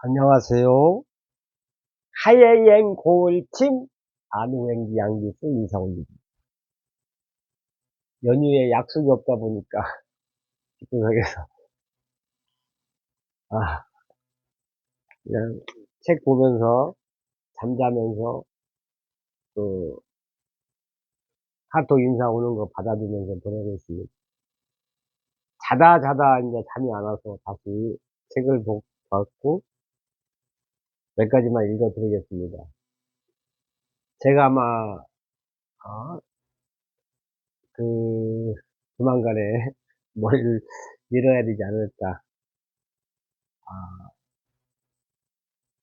안녕하세요. 하예행 고울침 안우행기 양기수 인사올립니다. 연휴에 약속이 없다 보니까 집구석에서 아 그냥 책 보면서 잠자면서 그 카톡 인사 오는 거 받아주면서 보내고 있습니다. 자다 이제 잠이 안 와서 다시 책을 봤고 몇 가지만 읽어 드리겠습니다. 제가 아마 어, 그 조만간에 머리를 밀어야 되지 않을까. 아,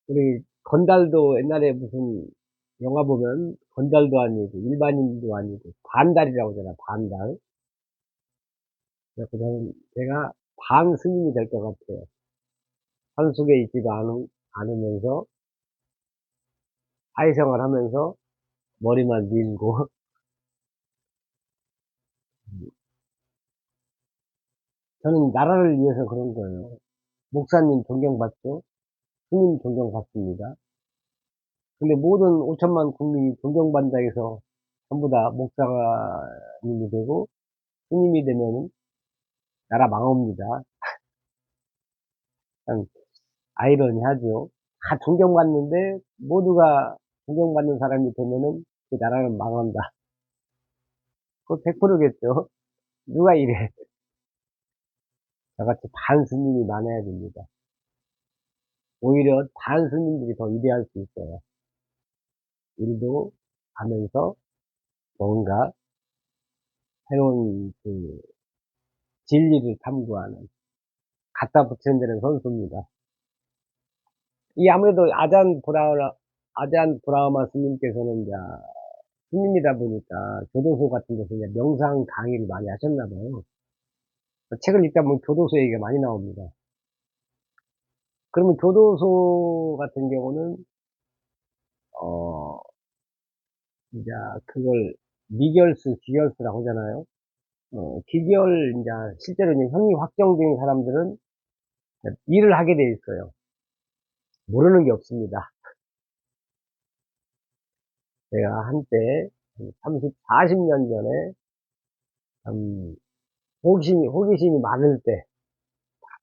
우리 건달도 옛날에 무슨 영화 보면 건달도 아니고 일반인도 아니고 반달이라고 하잖아, 반달. 그래서 저는 제가 반스님이 될 것 같아요. 산속에 있지도 않으면서 사회생활 하면서 머리만 밀고 저는 나라를 위해서 그런 거예요. 목사님 존경받죠? 스님 존경받습니다. 근데 모든 5천만 국민이 존경받는다 해서 전부 다 목사님이 되고 스님이 되면은 나라 망합니다. 그냥 아이러니하죠. 다 존경받는데 모두가 존경받는 사람이 되면은 그 나라는 망한다. 그거 100%겠죠. 누가 이래. 저같이 반스님이 많아야 됩니다. 오히려 반스님들이 더 위대할 수 있어요. 일도 하면서 뭔가 새로운 그 진리를 탐구하는 갖다 붙이는 데는 선수입니다. 이 아무래도 아잔 브라흐마 스님께서는 이제 스님이다 보니까 교도소 같은 데서 이제 명상 강의를 많이 하셨나 봐요. 책을 읽다 보면 교도소 얘기가 많이 나옵니다. 그러면 교도소 같은 경우는, 어, 이제 그걸 미결수, 기결수라고 하잖아요. 이제 실제로 이제 형이 확정된 사람들은 일을 하게 돼 있어요. 모르는 게 없습니다. 제가 한때, 30, 40년 전에, 참, 호기심이 많을 때,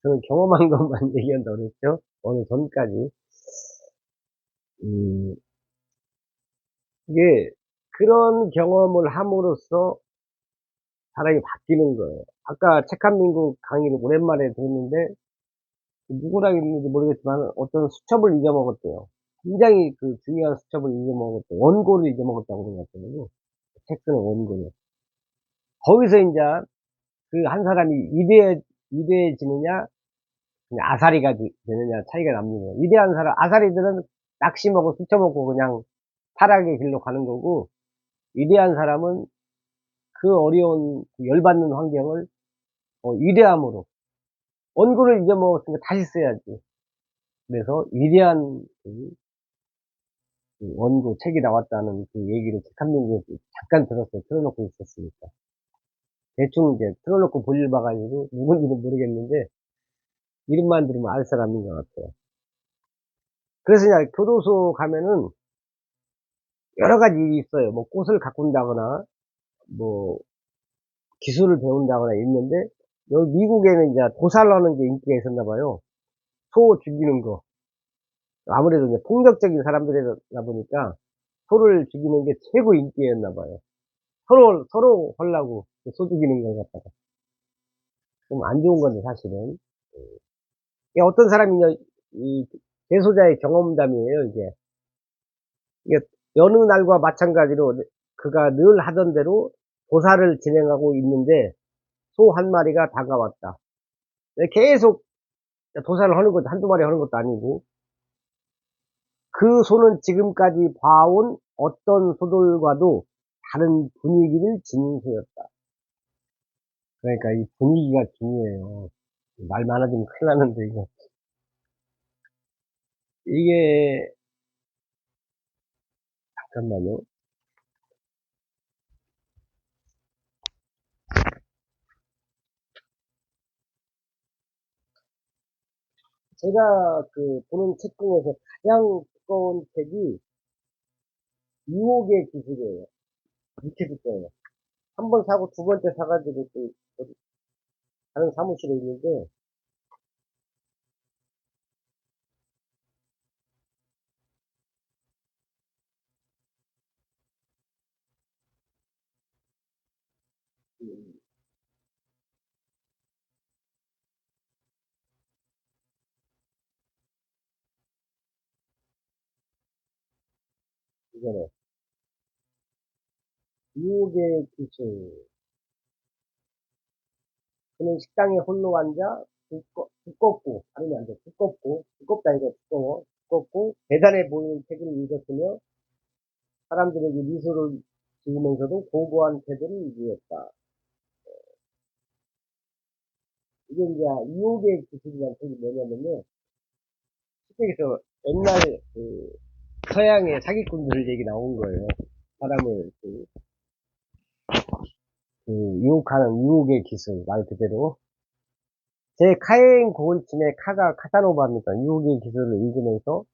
저는 경험한 것만 얘기한다 그랬죠. 어느 전까지. 음, 이게, 그런 경험을 함으로써 사람이 바뀌는 거예요. 아까 책한민국 강의를 오랜만에 들었는데 누구랑 했는지 모르겠지만 어떤 수첩을 잊어먹었대요. 굉장히 그 중요한 수첩을 잊어먹었대요. 원고를 잊어먹었다고 그런 것 같거든요. 책 쓰는 원고를. 거기서 이제 그 한 사람이 위대해지느냐 그냥 아사리가 되느냐 차이가 납니다. 위대한 사람, 아사리들은 낙심하고 수쳐먹고 그냥 타락의 길로 가는 거고, 위대한 사람은 그 어려운 그 열받는 환경을 위대함으로 원고를 잊어먹었으니까 다시 써야지. 그래서 위대한 그 원고 책이 나왔다는 그 얘기를 책 한 면에서 잠깐 들었어요. 틀어놓고 있었으니까. 대충 이제 틀어놓고 볼일 봐가지고 누군지는 모르겠는데 이름만 들으면 알 사람인 것 같아요. 그래서 그냥 교도소 가면은 여러 가지 일이 있어요. 뭐 꽃을 가꾼다거나 뭐 기술을 배운다거나 있는데 여기 미국에는 이제 도살하는 게 인기가 있었나 봐요. 소 죽이는 거. 아무래도 이제 폭력적인 사람들이다 보니까 소를 죽이는 게 최고 인기였나 봐요. 서로 하려고 소 죽이는 걸 갖다가. 좀 안 좋은 건데, 사실은. 이게 어떤 사람이, 이, 재소자의 경험담이에요, 이게. 이게, 여느 날과 마찬가지로 그가 늘 하던 대로 도살을 진행하고 있는데, 소 한 마리가 다가왔다. 계속 도살을 하는 것도 한두 마리 하는 것도 아니고, 그 소는 지금까지 봐온 어떤 소들과도 다른 분위기를 지닌 소였다. 그러니까 이 분위기가 중요해요. 말 많아지면 큰일 나는데, 이거. 이게, 잠깐만요. 제가 보는 책 중에서 가장 두꺼운 책이 유혹의 기술이에요. 이렇게 두꺼워요. 한 번 사고 두 번째 사가지고 또 어디 다른 사무실에 있는데, 음, 이거는 유혹의 기술. 그는 식당에 홀로 앉아 두껍고, 발음이 안 돼. 두껍다 이거 두꺼워. 두껍고, 대단해 보이는 책을 읽었으며, 사람들에게 미소를 지으면서도 고고한 태도를 유지했다. 이게 이제 유혹의 기술이라는 책이 뭐냐면요. 책에서 옛날 서양의 사기꾼들 얘기 나온 거예요. 사람을 유혹하는 유혹의 기술, 말 그대로. 제 카인 고은침의 카가 카사노바입니다. 유혹의 기술을 읽으면서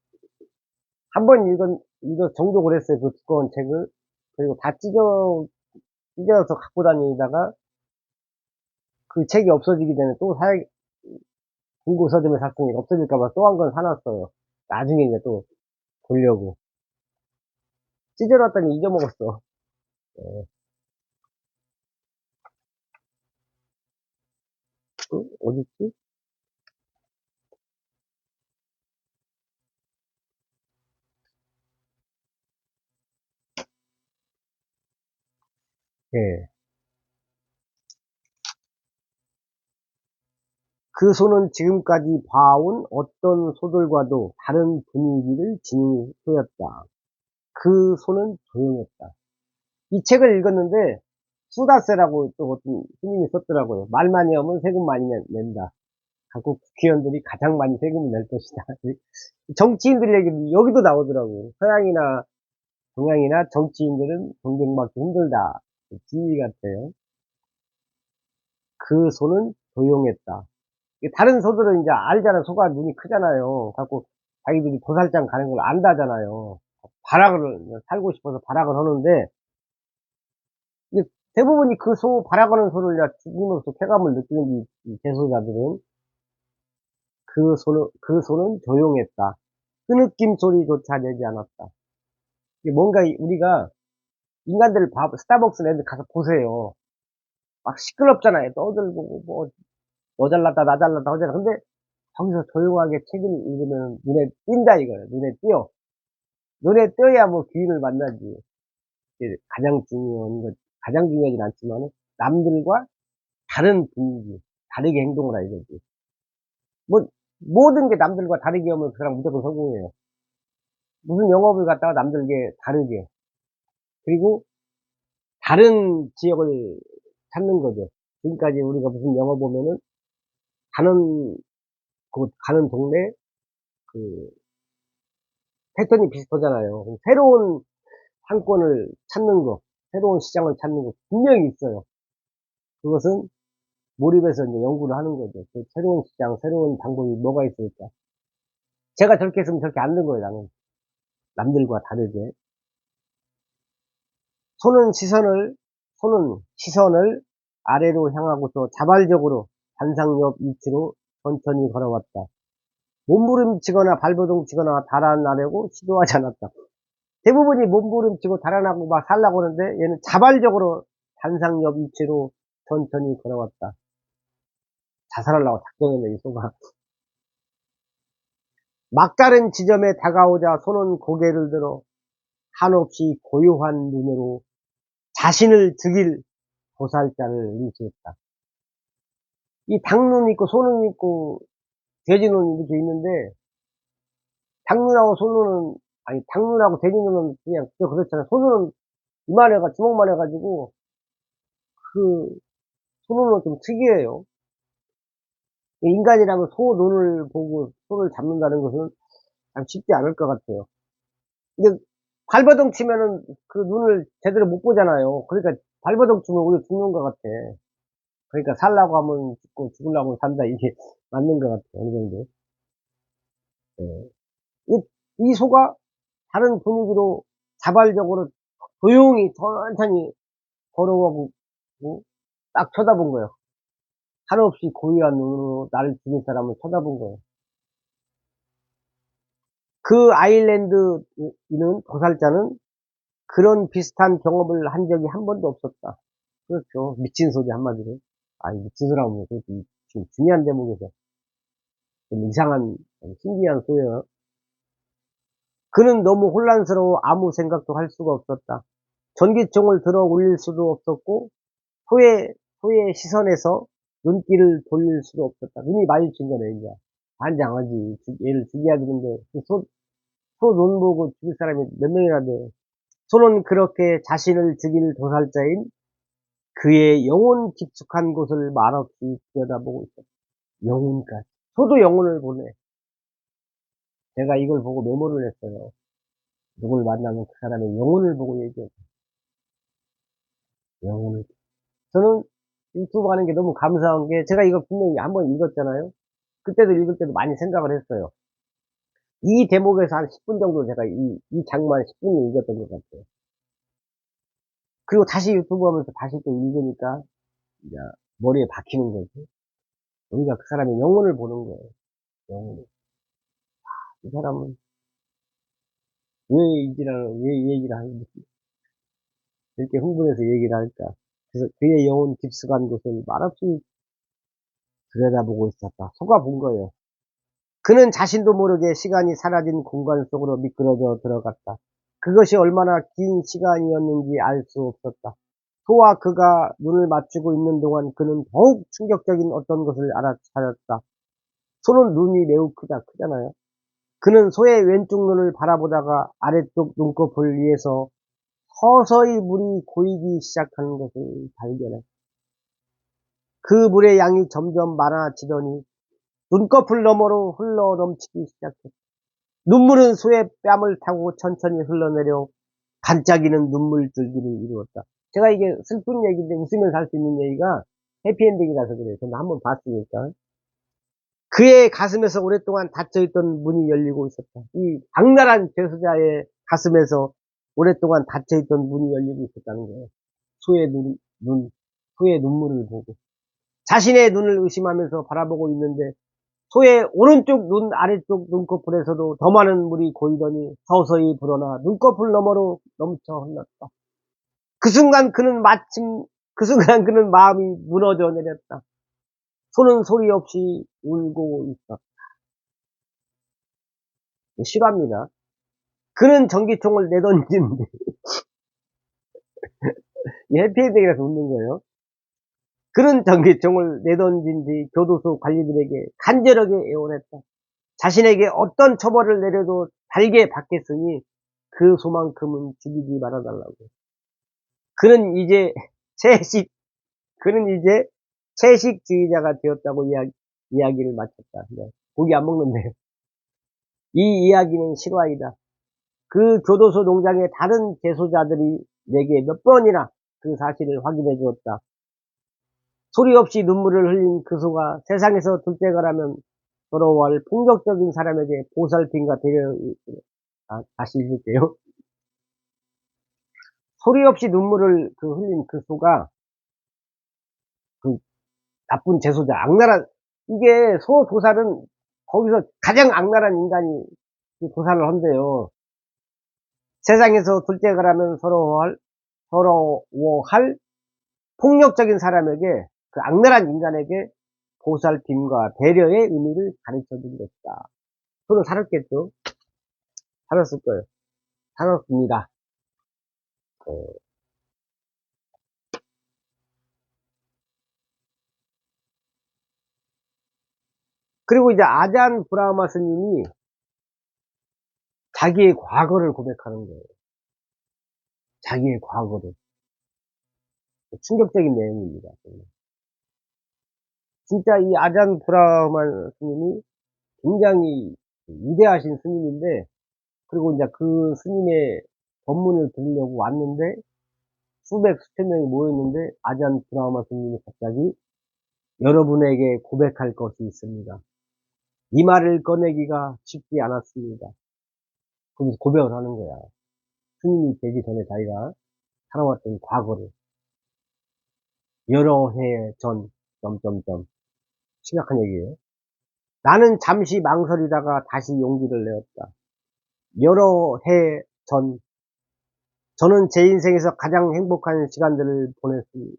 한 번 읽어 정독을 했어요. 그 두꺼운 책을. 그리고 다 찢어서 갖고 다니다가 그 책이 없어지기 전에 또 중고 서점에 샀으니까 없어질까봐 또 한 권 사놨어요. 나중에 이제 또 보려고. 찢어놨더니 잊어먹었어. 예. 어딨지? 예. 그 소는 지금까지 봐온 어떤 소들과도 다른 분위기를 지닌 소였다. 그 소는 조용했다. 이 책을 읽었는데 수다세라고 또 어떤 스님이 썼더라고요. 말 많이 하면 세금 많이 낸다. 각국 국회의원들이 가장 많이 세금을 낼 것이다. 정치인들 얘기도 여기도 나오더라고요. 서양이나 동양이나 정치인들은 존경받기 힘들다. 지위 같아요. 그 소는 조용했다. 다른 소들은 이제 알잖아. 소가 눈이 크잖아요. 갖고 자기들이 도살장 가는 걸 안다잖아요. 발악을, 살고 싶어서 발악을 하는데, 이게 대부분이 그 소, 발악하는 소를 죽이면서 쾌감을 느끼는 이 재소자들은 그 소는 조용했다. 흐느낌 소리조차 내지 않았다. 이게 뭔가 우리가 인간들 스타벅스 애들 가서 보세요. 막 시끄럽잖아요. 떠들고, 뭐, 너 잘났다, 나 잘났다 하잖아. 근데 거기서 조용하게 책을 읽으면 눈에 띈다 이거예요. 눈에 띄어. 눈에 띄어야 뭐 귀인을 만나지. 이게 가장 중요하진 않지만 남들과 다른 분위기, 다르게 행동을 해야 되지. 뭐, 모든 게 남들과 다르게 하면 그 사람 무조건 성공해요. 무슨 영업을 갖다가 남들게 다르게. 그리고 다른 지역을 찾는 거죠. 지금까지 우리가 무슨 영화 보면은 가는 가는 동네 그 패턴이 비슷하잖아요. 새로운 상권을 찾는 거, 새로운 시장을 찾는 거 분명히 있어요. 그것은 몰입해서 이제 연구를 하는 거죠. 그 새로운 시장, 새로운 방법이 뭐가 있을까. 제가 저렇게 했으면 저렇게 안 된 거예요, 나는. 남들과 다르게. 손은 시선을, 손은 시선을 아래로 향하고서 자발적으로 단상 옆 위치로 천천히 걸어왔다. 몸부림치거나 발버둥치거나 달아나려고 시도하지 않았다. 대부분이 몸부림치고 달아나고 막 살라고 하는데 얘는 자발적으로 단상 옆 위치로 천천히 걸어왔다. 자살하려고 작정했네, 이 소가. 막다른 지점에 다가오자 손은 고개를 들어 한없이 고요한 눈으로 자신을 죽일 도살자를 인수했다. 이 닭눈 있고 소눈 있고 돼지눈 이렇게 있는데 닭눈하고 소눈은 아니 닭눈하고 돼지눈은 그냥 그렇잖아요. 소눈은 이만해가 주먹만 해가지고 그 소눈은 좀 특이해요. 인간이라면 소 눈을 보고 소를 잡는다는 것은 참 쉽지 않을 것 같아요. 근데 발버둥 치면은 그 눈을 제대로 못 보잖아요. 그러니까 발버둥 치면 우리 죽는 것 같아. 그러니까 살라고 하면 죽고 죽으려고 하면 산다. 이게 맞는 것 같아요. 어느 정도. 예. 이 소가 다른 분위기로 자발적으로 조용히 천천히 걸어가고 딱 쳐다본 거예요. 한없이 고요한 눈으로 나를 죽일 사람을 쳐다본 거예요. 그 아일랜드인은 도살자는 그런 비슷한 경험을 한 적이 한 번도 없었다. 그렇죠. 미친 소리 한마디로. 아니 미친 소리라고 하면 지금 중요한 대목에서 좀 이상한 신기한 소예요. 그는 너무 혼란스러워 아무 생각도 할 수가 없었다. 전기총을 들어 올릴 수도 없었고 소의 시선에서 눈길을 돌릴 수도 없었다. 눈이 마주친 거네 인제. 반장하지. 얘를 죽여야 되는데 소 눈 보고 죽일 사람이 몇 명이나 돼. 소는 그렇게 자신을 죽일 도살자인 그의 영혼 깊숙한 곳을 말없이 들여다보고 있었다. 영혼까지. 소도 영혼을 보네. 제가 이걸 보고 메모를 했어요. 누굴 만나면 그 사람의 영혼을 보고 얘기해요. 영혼을. 저는 유튜브 하는 게 너무 감사한 게 제가 이거 분명히 한번 읽었잖아요. 그때도 읽을 때도 많이 생각을 했어요. 이 대목에서 한 10분 정도 제가 이 장만 10분을 읽었던 것 같아요. 그리고 다시 유튜브 하면서 다시 또 읽으니까 이제 머리에 박히는 거지. 우리가 그 사람의 영혼을 보는 거예요. 영혼을. 이 사람은 왜 이 얘기를 하는지 이렇게 흥분해서 얘기를 할까. 그래서 그의 영혼 깊숙한 곳을 말없이 들여다보고 있었다. 속아본 거예요. 그는 자신도 모르게 시간이 사라진 공간 속으로 미끄러져 들어갔다. 그것이 얼마나 긴 시간이었는지 알 수 없었다. 소와 그가 눈을 맞추고 있는 동안 그는 더욱 충격적인 어떤 것을 알아차렸다. 소는 눈이 매우 크잖아요. 그는 소의 왼쪽 눈을 바라보다가 아래쪽 눈꺼풀 위에서 서서히 물이 고이기 시작하는 것을 발견했다. 그 물의 양이 점점 많아지더니 눈꺼풀 너머로 흘러 넘치기 시작했다. 눈물은 소의 뺨을 타고 천천히 흘러내려 반짝이는 눈물줄기를 이루었다. 제가 이게 슬픈 얘기인데 웃으면서 할 수 있는 얘기가 해피엔딩이라서 그래요. 저는 한번 봤으니까. 그의 가슴에서 오랫동안 닫혀있던 문이 열리고 있었다. 이 악랄한 죄수자의 가슴에서 오랫동안 닫혀있던 문이 열리고 있었다는 거예요. 소의 소의 눈물을 보고. 자신의 눈을 의심하면서 바라보고 있는데 소의 오른쪽 눈 아래쪽 눈꺼풀에서도 더 많은 물이 고이더니 서서히 불어나 눈꺼풀 너머로 넘쳐 흘렀다. 그 순간 그는 마음이 무너져 내렸다. 소는 소리 없이 울고 있었다. 실화입니다. 그는 전기총을 내던진 이 해피엔딩이라서 웃는 거예요. 그는 전기총을 내던진 뒤 교도소 관리들에게 간절하게 애원했다. 자신에게 어떤 처벌을 내려도 달게 받겠으니 그 소만큼은 죽이지 말아달라고. 그는 이제 채식, 그는 이제 채식주의자가 되었다고 이야기를 마쳤다. 고기 안 먹는데요. 이 이야기는 실화이다. 그 교도소 농장의 다른 재소자들이 내게 몇 번이나 그 사실을 확인해 주었다. 소리 없이 눈물을 흘린 그 소가 세상에서 둘째가라면 서러워할 폭력적인 사람에게 보살핌과 배려, 다시 읽을게요. 소리 없이 눈물을 흘린 그 소가 그 나쁜 재소자, 악랄한, 이게 소 도살은 거기서 가장 악랄한 인간이 도살을 한대요. 세상에서 둘째가라면 서러워할 폭력적인 사람에게, 그 악랄한 인간에게 보살핌과 배려의 의미를 가르쳐 준 것이다. 소는 살았겠죠? 살았을 거예요. 살았습니다. 그리고 이제 아잔 브라흐마 스님이 자기의 과거를 고백하는 거예요. 자기의 과거를. 충격적인 내용입니다. 진짜 이 아잔 브라흐마 스님이 굉장히 위대하신 스님인데, 그리고 이제 그 스님의 법문을 들으려고 왔는데, 수천 명이 모였는데, 아잔 브라흐마 스님이 갑자기 여러분에게 고백할 것이 있습니다. 이 말을 꺼내기가 쉽지 않았습니다. 그래서 고백을 하는 거야. 스님이 되기 전에 자기가 살아왔던 과거를 여러 해 전, 점점점 심각한 얘기예요. 나는 잠시 망설이다가 다시 용기를 내었다. 여러 해 전, 저는 제 인생에서 가장 행복한 시간들을 보냈습니다.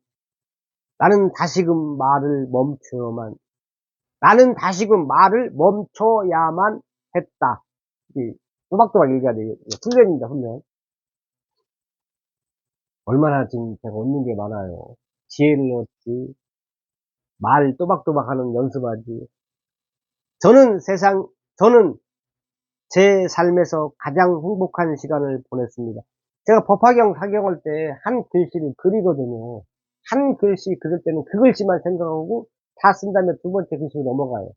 나는 다시금 말을 멈춰야만, 나는 다시금 말을 멈춰야만 했다. 또박또박 얘기해야 돼요. 훈련입니다, 훈련. 얼마나 지금 제가 얻는 게 많아요. 지혜를 얻지, 말 또박또박 하는 연습하지. 저는 제 삶에서 가장 행복한 시간을 보냈습니다. 제가 법화경 사경할 때 한 글씨를 그리거든요. 한 글씨 그릴 때는 그 글씨만 생각하고 다 쓴 다음에 두 번째 글씨로 넘어가요.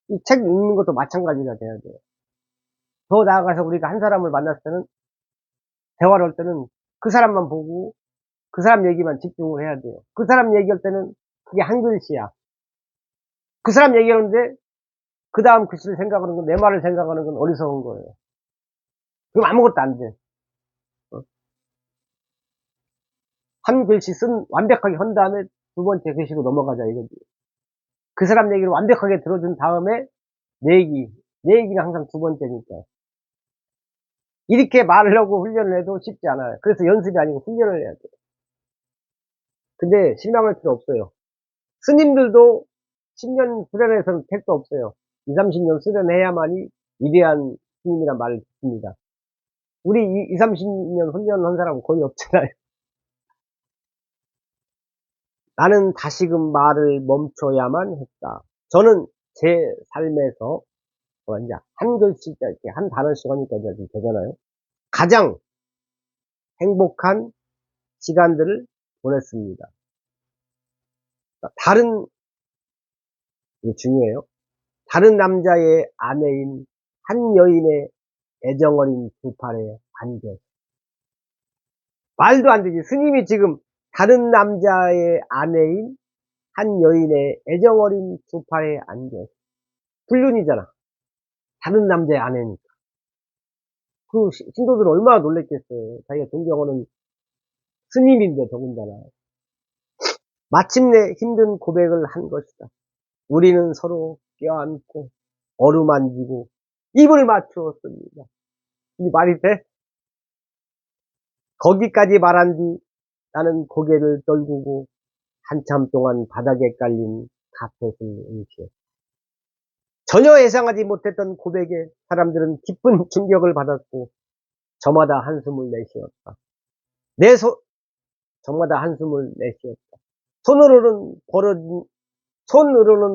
이 책 읽는 것도 마찬가지가 돼야 돼요. 더 나아가서 우리가 한 사람을 만났을 때는, 대화를 할 때는 그 사람만 보고 그 사람 얘기만 집중을 해야 돼요. 그 사람 얘기할 때는 그게 한 글씨야. 그 사람 얘기하는데 그 다음 글씨를 생각하는 건, 내 말을 생각하는 건 어리석은 거예요. 그럼 아무것도 안 돼. 한 글씨 완벽하게 한 다음에 두 번째 글씨로 넘어가자 이거지. 그 사람 얘기를 완벽하게 들어준 다음에 내 얘기가 항상 두 번째니까. 이렇게 말을 하고 훈련을 해도 쉽지 않아요. 그래서 연습이 아니고 훈련을 해야 돼요. 근데 실망할 필요 없어요. 스님들도 10년 수련해서는 택도 없어요. 20, 30년 수련해야만이 위대한 스님이란 말을 듣습니다. 우리 20, 30년 훈련한 사람은 거의 없잖아요. 나는 다시금 말을 멈춰야만 했다. 저는 제 삶에서 이제 한 글씨짜 이렇게 한 단어씩 하니까 이제 되잖아요. 가장 행복한 시간들을 보냈습니다. 이게 중요해요. 다른 남자의 아내인 한 여인의 애정어린 두 팔에 안겨. 말도 안 되지. 스님이 지금 다른 남자의 아내인 한 여인의 애정어린 두 팔에 안겨. 불륜이잖아. 다른 남자의 아내니까. 그 신도들은 얼마나 놀랬겠어요. 자기가 존경하는 스님인데 더군다나. 마침내 힘든 고백을 한 것이다. 우리는 서로 껴안고 어루만지고 입을 맞추었습니다. 이 말이 돼? 거기까지 말한 뒤 나는 고개를 떨구고 한참 동안 바닥에 깔린 카펫을 응시했다. 전혀 예상하지 못했던 고백에 사람들은 기쁜 충격을 받았고 저마다 한숨을 내쉬었다. 저마다 한숨을 내쉬었다. 손으로는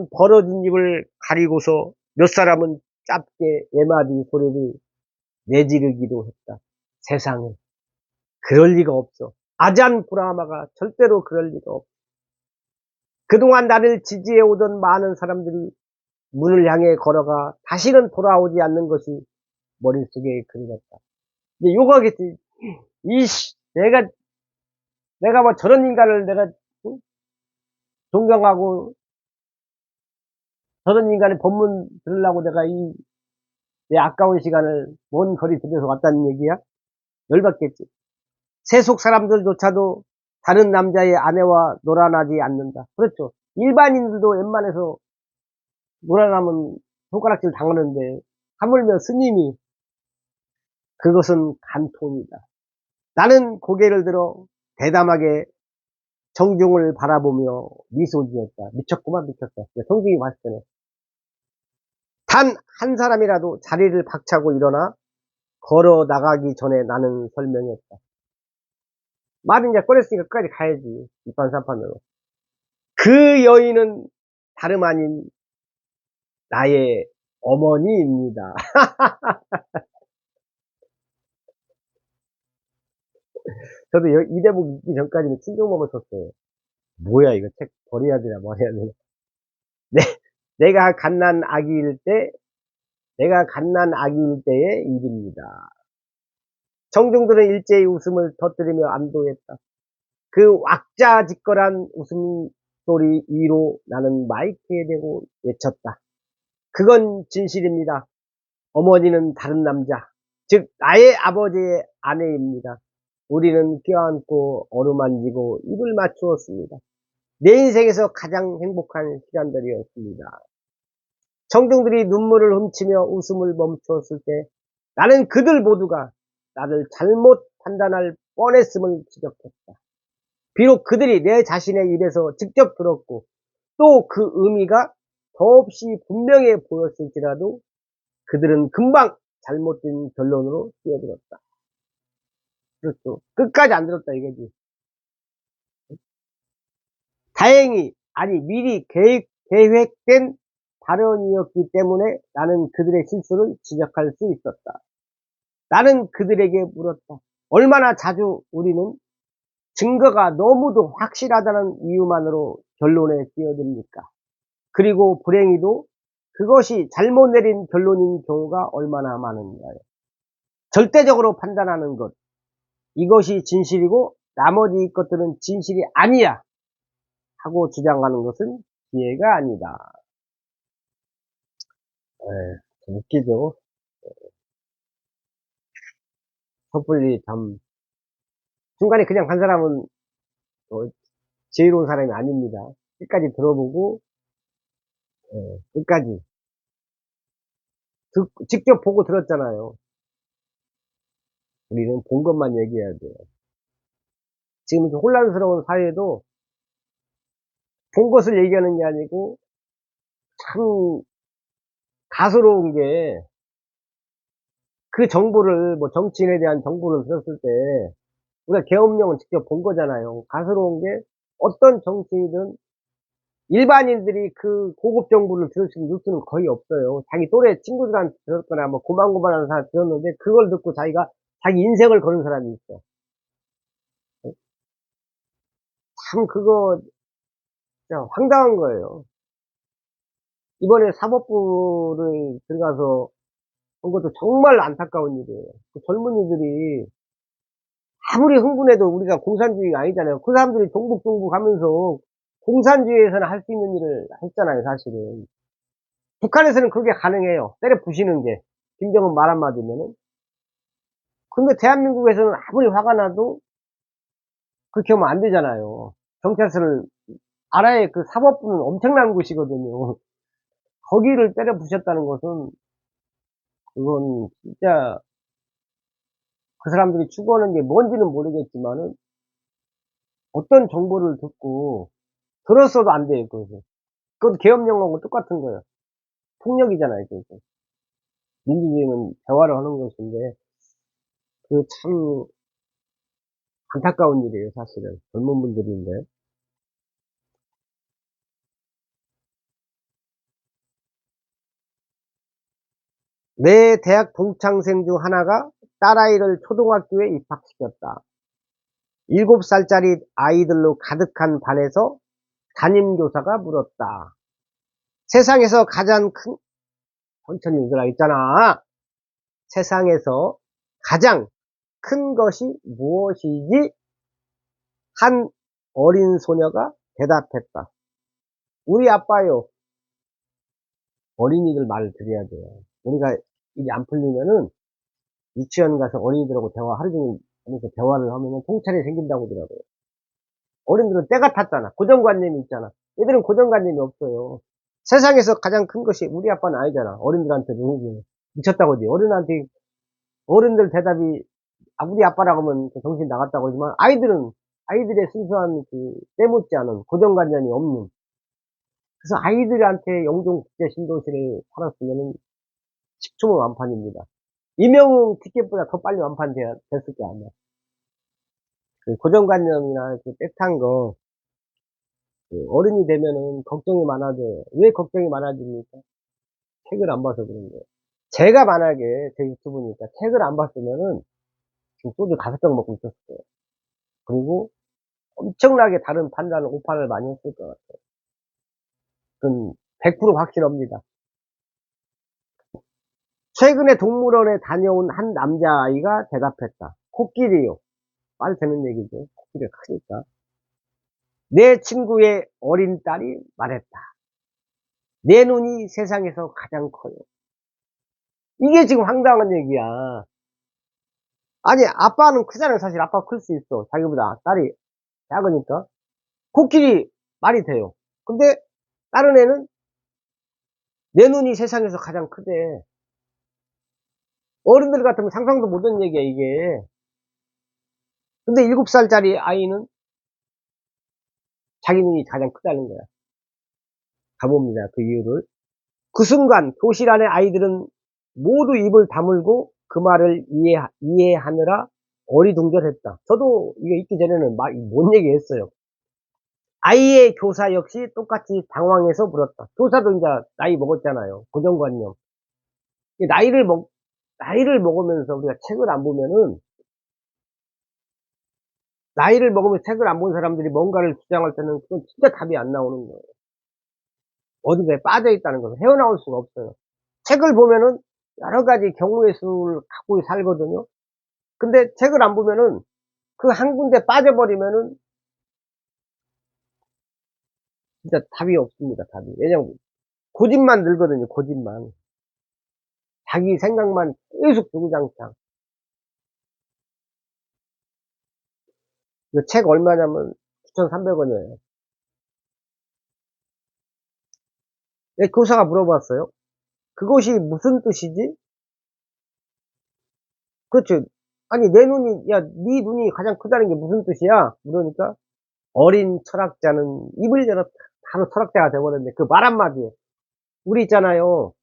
벌어진 입을 가리고서 몇 사람은 짧게 외마디 소리를 내지르기도 했다. 세상에 그럴 리가 없어. 아잔 브라마가 절대로 그럴 리가 없어. 그동안 나를 지지해오던 많은 사람들이 문을 향해 걸어가 다시는 돌아오지 않는 것이 머릿속에 그려졌다. 이제 욕하겠지. 내가 뭐 저런 인간을 내가 존경하고 저런 인간의 법문 들으려고 내가 내 아까운 시간을 먼 거리 들여서 왔다는 얘기야? 열받겠지. 세속 사람들조차도 다른 남자의 아내와 놀아나지 않는다. 그렇죠. 일반인들도 웬만해서 놀아나면 손가락질 당하는데 하물며 스님이, 그것은 간통이다. 나는 고개를 들어 대담하게 정중을 바라보며 미소 지었다. 미쳤구만 미쳤다. 성중이 봤을 때는 단 한 사람이라도 자리를 박차고 일어나 걸어 나가기 전에 나는 설명했다. 말은 이제 꺼냈으니까 끝까지 가야지. 이판삼판으로. 그 여인은 다름 아닌 나의 어머니입니다. 저도 이 대목 읽기 전까지는 충격먹을 쳤어요. 뭐야 이거 책 버려야 되나 말아야 되나. 내가 갓난 아기일 때의 일입니다. 청중들은 일제히 웃음을 터뜨리며 안도했다. 그 왁자지껄한 웃음소리 위로 나는 마이크에 대고 외쳤다. 그건 진실입니다. 어머니는 다른 남자, 즉 나의 아버지의 아내입니다. 우리는 껴안고 어루만지고 입을 맞추었습니다. 내 인생에서 가장 행복한 시간들이었습니다. 청중들이 눈물을 훔치며 웃음을 멈추었을 때 나는 그들 모두가 나를 잘못 판단할 뻔했음을 지적했다. 비록 그들이 내 자신의 입에서 직접 들었고 또 그 의미가 더없이 분명해 보였을지라도 그들은 금방 잘못된 결론으로 뛰어들었다. 그렇죠. 끝까지 안 들었다 이거지. 다행히 아니 미리 계획된 발언이었기 때문에 나는 그들의 실수를 지적할 수 있었다. 나는 그들에게 물었다. 얼마나 자주 우리는 증거가 너무도 확실하다는 이유만으로 결론에 뛰어듭니까? 그리고 불행히도 그것이 잘못 내린 결론인 경우가 얼마나 많은가요? 절대적으로 판단하는 것, 이것이 진실이고 나머지 것들은 진실이 아니야 하고 주장하는 것은 지혜가 아니다. 좀 웃기죠. 섣불리 참 중간에 그냥 간 사람은 지혜로운 사람이 아닙니다. 끝까지 들어보고 끝까지 직접 보고 들었잖아요. 우리는 본 것만 얘기해야 돼요. 지금 혼란스러운 사회도 본 것을 얘기하는 게 아니고 참 가소로운 게 그 정보를 뭐 정치인에 대한 정보를 들었을 때 우리가 계엄령은 직접 본 거잖아요. 가소로운 게 어떤 정치인이든 일반인들이 그 고급 정보를 들을 수 있는 뉴스는 거의 없어요. 자기 또래 친구들한테 들었거나 뭐 고만고만한 사람 들었는데 그걸 듣고 자기가 자기 인생을 거는 사람이 있어. 참 그거 진짜 황당한 거예요. 이번에 사법부를 들어가서 한 것도 정말 안타까운 일이에요. 그 젊은이들이 아무리 흥분해도 우리가 공산주의가 아니잖아요. 그 사람들이 종북 하면서 공산주의에서는 할 수 있는 일을 했잖아요, 사실은. 북한에서는 그게 가능해요. 때려 부시는 게. 김정은 말 한마디면은. 근데 대한민국에서는 아무리 화가 나도 그렇게 하면 안 되잖아요. 경찰서를, 알아야 그 사법부는 엄청난 곳이거든요. 거기를 때려 부셨다는 것은, 그건 진짜 그 사람들이 추구하는 게 뭔지는 모르겠지만은, 어떤 정보를 듣고, 들었어도 안 돼요, 그것은. 그것도 계엄령하고 똑같은 거예요. 폭력이잖아요, 그것은. 민주주의는 대화를 하는 것인데, 그 참 안타까운 일이에요, 사실은. 젊은 분들인데. 내 대학 동창생 중 하나가 딸아이를 초등학교에 입학시켰다. 7살짜리 아이들로 가득한 반에서 담임교사가 물었다. 세상에서 가장 큰, 천천히 읽으라 했잖아. 세상에서 가장 큰 것이 무엇이지? 한 어린 소녀가 대답했다. 우리 아빠요. 어린이들 말을 드려야 돼요. 우리가 일이 안 풀리면은 유치원 가서 어린이들하고 대화 하루 종일 하면서 대화를 하면은 통찰이 생긴다고 하더라고요. 어른들은 때가 탔잖아. 고정관념이 있잖아. 얘들은 고정관념이 없어요. 세상에서 가장 큰 것이 우리 아빠는 아니잖아. 어른들한테 누구지? 미쳤다고 하지. 어른한테, 어른들 대답이, 우리 아빠라고 하면 정신 나갔다고 하지만, 아이들은, 아이들의 순수한 그, 때묻지 않은 고정관념이 없는. 그래서 아이들한테 영종 국제 신도시를 팔았으면은 10초면 완판입니다. 이명웅 티켓보다 더 빨리 됐을 게 아니야. 그 고정관념이나 그 때탄 거, 그 어른이 되면은 걱정이 많아져요. 왜 걱정이 많아집니까? 책을 안 봐서 그런 거예요. 제가 만약에 제 유튜브니까 책을 안 봤으면은 지금 소주 5병 먹고 있었을 거예요. 그리고 엄청나게 다른 판단을, 오판을 많이 했을 것 같아요. 그건 100% 확실합니다. 최근에 동물원에 다녀온 한 남자아이가 대답했다. 코끼리요. 말 되는 얘기죠. 코끼리가 크니까. 내 친구의 어린 딸이 말했다. 내 눈이 세상에서 가장 커요. 이게 지금 황당한 얘기야. 아니, 아빠는 크잖아요. 사실 아빠가 클 수 있어. 자기보다 딸이 작으니까. 코끼리 말이 돼요. 근데 다른 애는 내 눈이 세상에서 가장 크대. 어른들 같으면 상상도 못한 얘기야, 이게. 근데 7살짜리 아이는 자기 눈이 가장 크다는 거야. 가봅니다, 그 이유를. 그 순간 교실 안의 아이들은 모두 입을 다물고 그 말을 이해하느라 어리둥절했다. 저도 이거 있기 전에는 뭔 얘기 했어요. 아이의 교사 역시 똑같이 당황해서 물었다. 교사도 이제 나이 먹었잖아요. 고정관념. 나이를 먹으면서 우리가 책을 안 보면은, 나이를 먹으면 책을 안 본 사람들이 뭔가를 주장할 때는 그건 진짜 답이 안 나오는 거예요. 어딘가에 빠져 있다는 것을 헤어나올 수가 없어요. 책을 보면은 여러 가지 경우의 수를 갖고 살거든요. 근데 책을 안 보면은 그 한 군데 빠져버리면은 진짜 답이 없습니다, 답이. 왜냐면 고집만 늘거든요, 고집만. 자기 생각만 계속 주구장창. 이 책 얼마냐면 9,300원이에요. 교사가 물어봤어요. 그것이 무슨 뜻이지? 그렇죠. 아니, 내 눈이, 야, 네 눈이 가장 크다는 게 무슨 뜻이야? 그러니까 어린 철학자는 입을 열었다. 바로 철학자가 돼버렸네. 그 말 한마디에. 우리 있잖아요.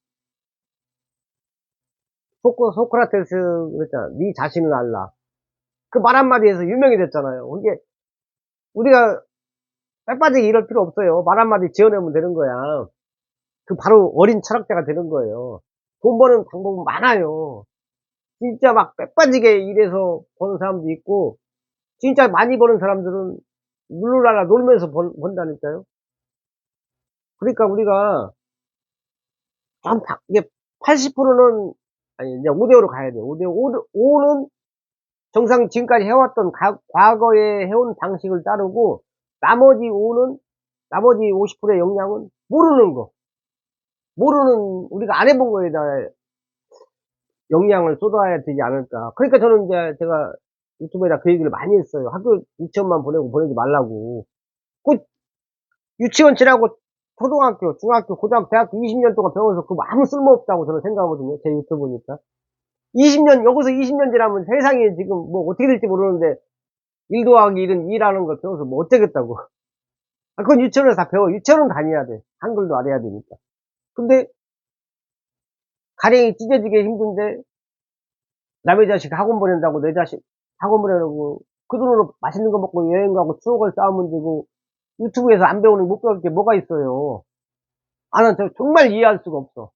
소크라테스 그랬잖아. 네 자신을 알라. 그 말 한마디에서 유명이 됐잖아요. 이게 우리가 빼빠지게 이럴 필요 없어요. 말 한마디 지어내면 되는 거야. 그 바로 어린 철학자가 되는 거예요. 돈 버는 방법은 많아요. 진짜 막 빼빠지게 일해서 버는 사람도 있고, 진짜 많이 버는 사람들은 룰루랄라 놀면서 번다니까요. 그러니까 우리가 이게 80%는, 아니, 이제 5대5로 가야 돼요. 5는 정상 지금까지 해왔던 과거에 해온 방식을 따르고, 나머지 50%의 역량은 모르는 거. 우리가 안 해본 거에다 역량을 쏟아야 되지 않을까. 그러니까 저는 이제 제가 유튜브에다 그 얘기를 많이 했어요. 학교 유치원만 보내지 말라고. 그 유치원 지나고 초등학교, 중학교, 고등학교, 대학교 20년 동안 배워서 그 아무 쓸모없다고 저는 생각하거든요. 제 유튜브 보니까. 여기서 20년 지나면 세상에 지금 뭐 어떻게 될지 모르는데 1 더하기 1은 2라는 걸 배워서 뭐 어쩌겠다고. 그건 유치원에서 다 배워. 유치원은 다녀야 돼. 한글도 알아야 되니까. 근데 가랭이 찢어지게 힘든데 남의 자식 학원 보낸다고 내 자식 학원 보내라고 그 돈으로 맛있는 거 먹고 여행 가고 추억을 쌓으면 되고 유튜브에서 안 배우는 못 배울 게 뭐가 있어요. 난 정말 이해할 수가 없어.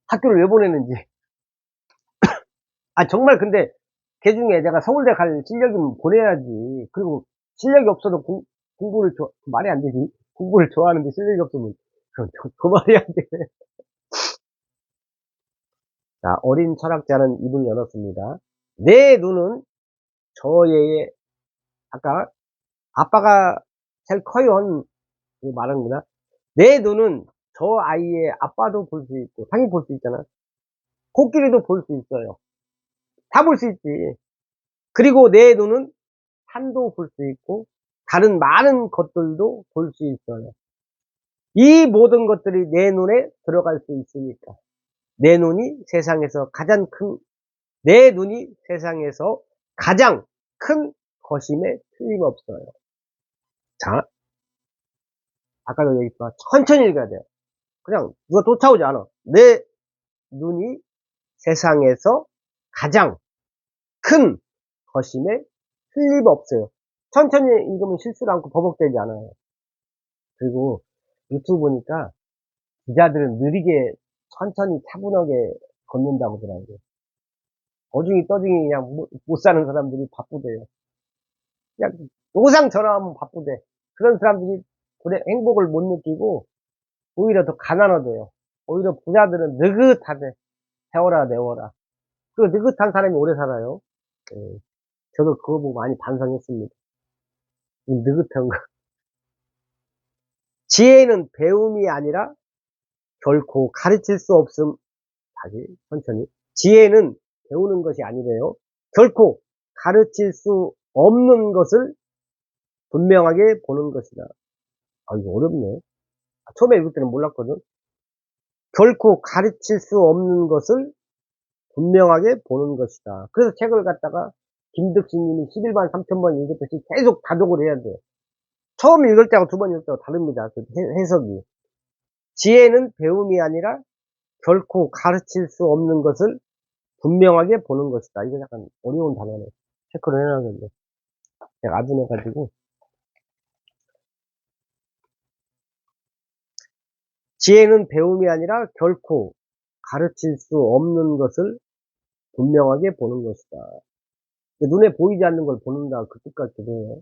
학교를 왜 보내는지. 정말 근데 그 중에 내가 서울대 갈 실력이면 보내야지. 그리고 실력이 없어도 공부를 말이 안 되지. 공부를 좋아하는데 실력이 없으면 그건 더 말이 안 돼. 자, 어린 철학자는 입을 열었습니다. 내 눈은 저의, 아까 아빠가 제일 커요. 그 말하는구나. 내 눈은 저 아이의 아빠도 볼 수 있고, 당연히 볼 수 있잖아. 코끼리도 볼 수 있어요. 다 볼 수 있지. 그리고 내 눈은 산도 볼 수 있고, 다른 많은 것들도 볼 수 있어요. 이 모든 것들이 내 눈에 들어갈 수 있으니까. 내 눈이 세상에서 가장 큰 것임에 틀림없어요. 자, 아까도 얘기했지만 천천히 읽어야 돼요. 그냥 누가 쫓아오지 않아. 내 눈이 세상에서 가장 큰 것임에 틀림없어요. 천천히 읽으면 실수를 않고 버벅대지 않아요. 그리고 유튜브 보니까 기자들은 느리게 천천히 차분하게 걷는다고 하더라고요. 어중이 떠중이 그냥 못 사는 사람들이 바쁘대요. 그냥 노상 전화하면 바쁘대. 그런 사람들이 행복을 못 느끼고 오히려 더 가난하대요. 오히려 부자들은 느긋하대. 세워라 내워라. 그 느긋한 사람이 오래 살아요. 예. 저도 그거 보고 많이 반성했습니다. 이 느긋한 거. 지혜는 배움이 아니라 결코 가르칠 수 없음. 다시 천천히. 지혜는 배우는 것이 아니래요. 결코 가르칠 수 없는 것을 분명하게 보는 것이다. 아, 이거 어렵네. 처음에 읽을 때는 몰랐거든. 결코 가르칠 수 없는 것을 분명하게 보는 것이다. 그래서 책을 갖다가 김득신님이 11만 3천 번 읽었듯이 계속 다독을 해야 돼요. 처음 읽을 때하고 두 번 읽을 때하고 다릅니다. 그 해석이. 지혜는 배움이 아니라 결코 가르칠 수 없는 것을 분명하게 보는 것이다. 이거 약간 어려운 단어네. 체크를 해놔야겠네. 제가 아둔해가지고. 지혜는 배움이 아니라 결코 가르칠 수 없는 것을 분명하게 보는 것이다. 눈에 보이지 않는 걸 보는다. 그 뜻 같기도 해요.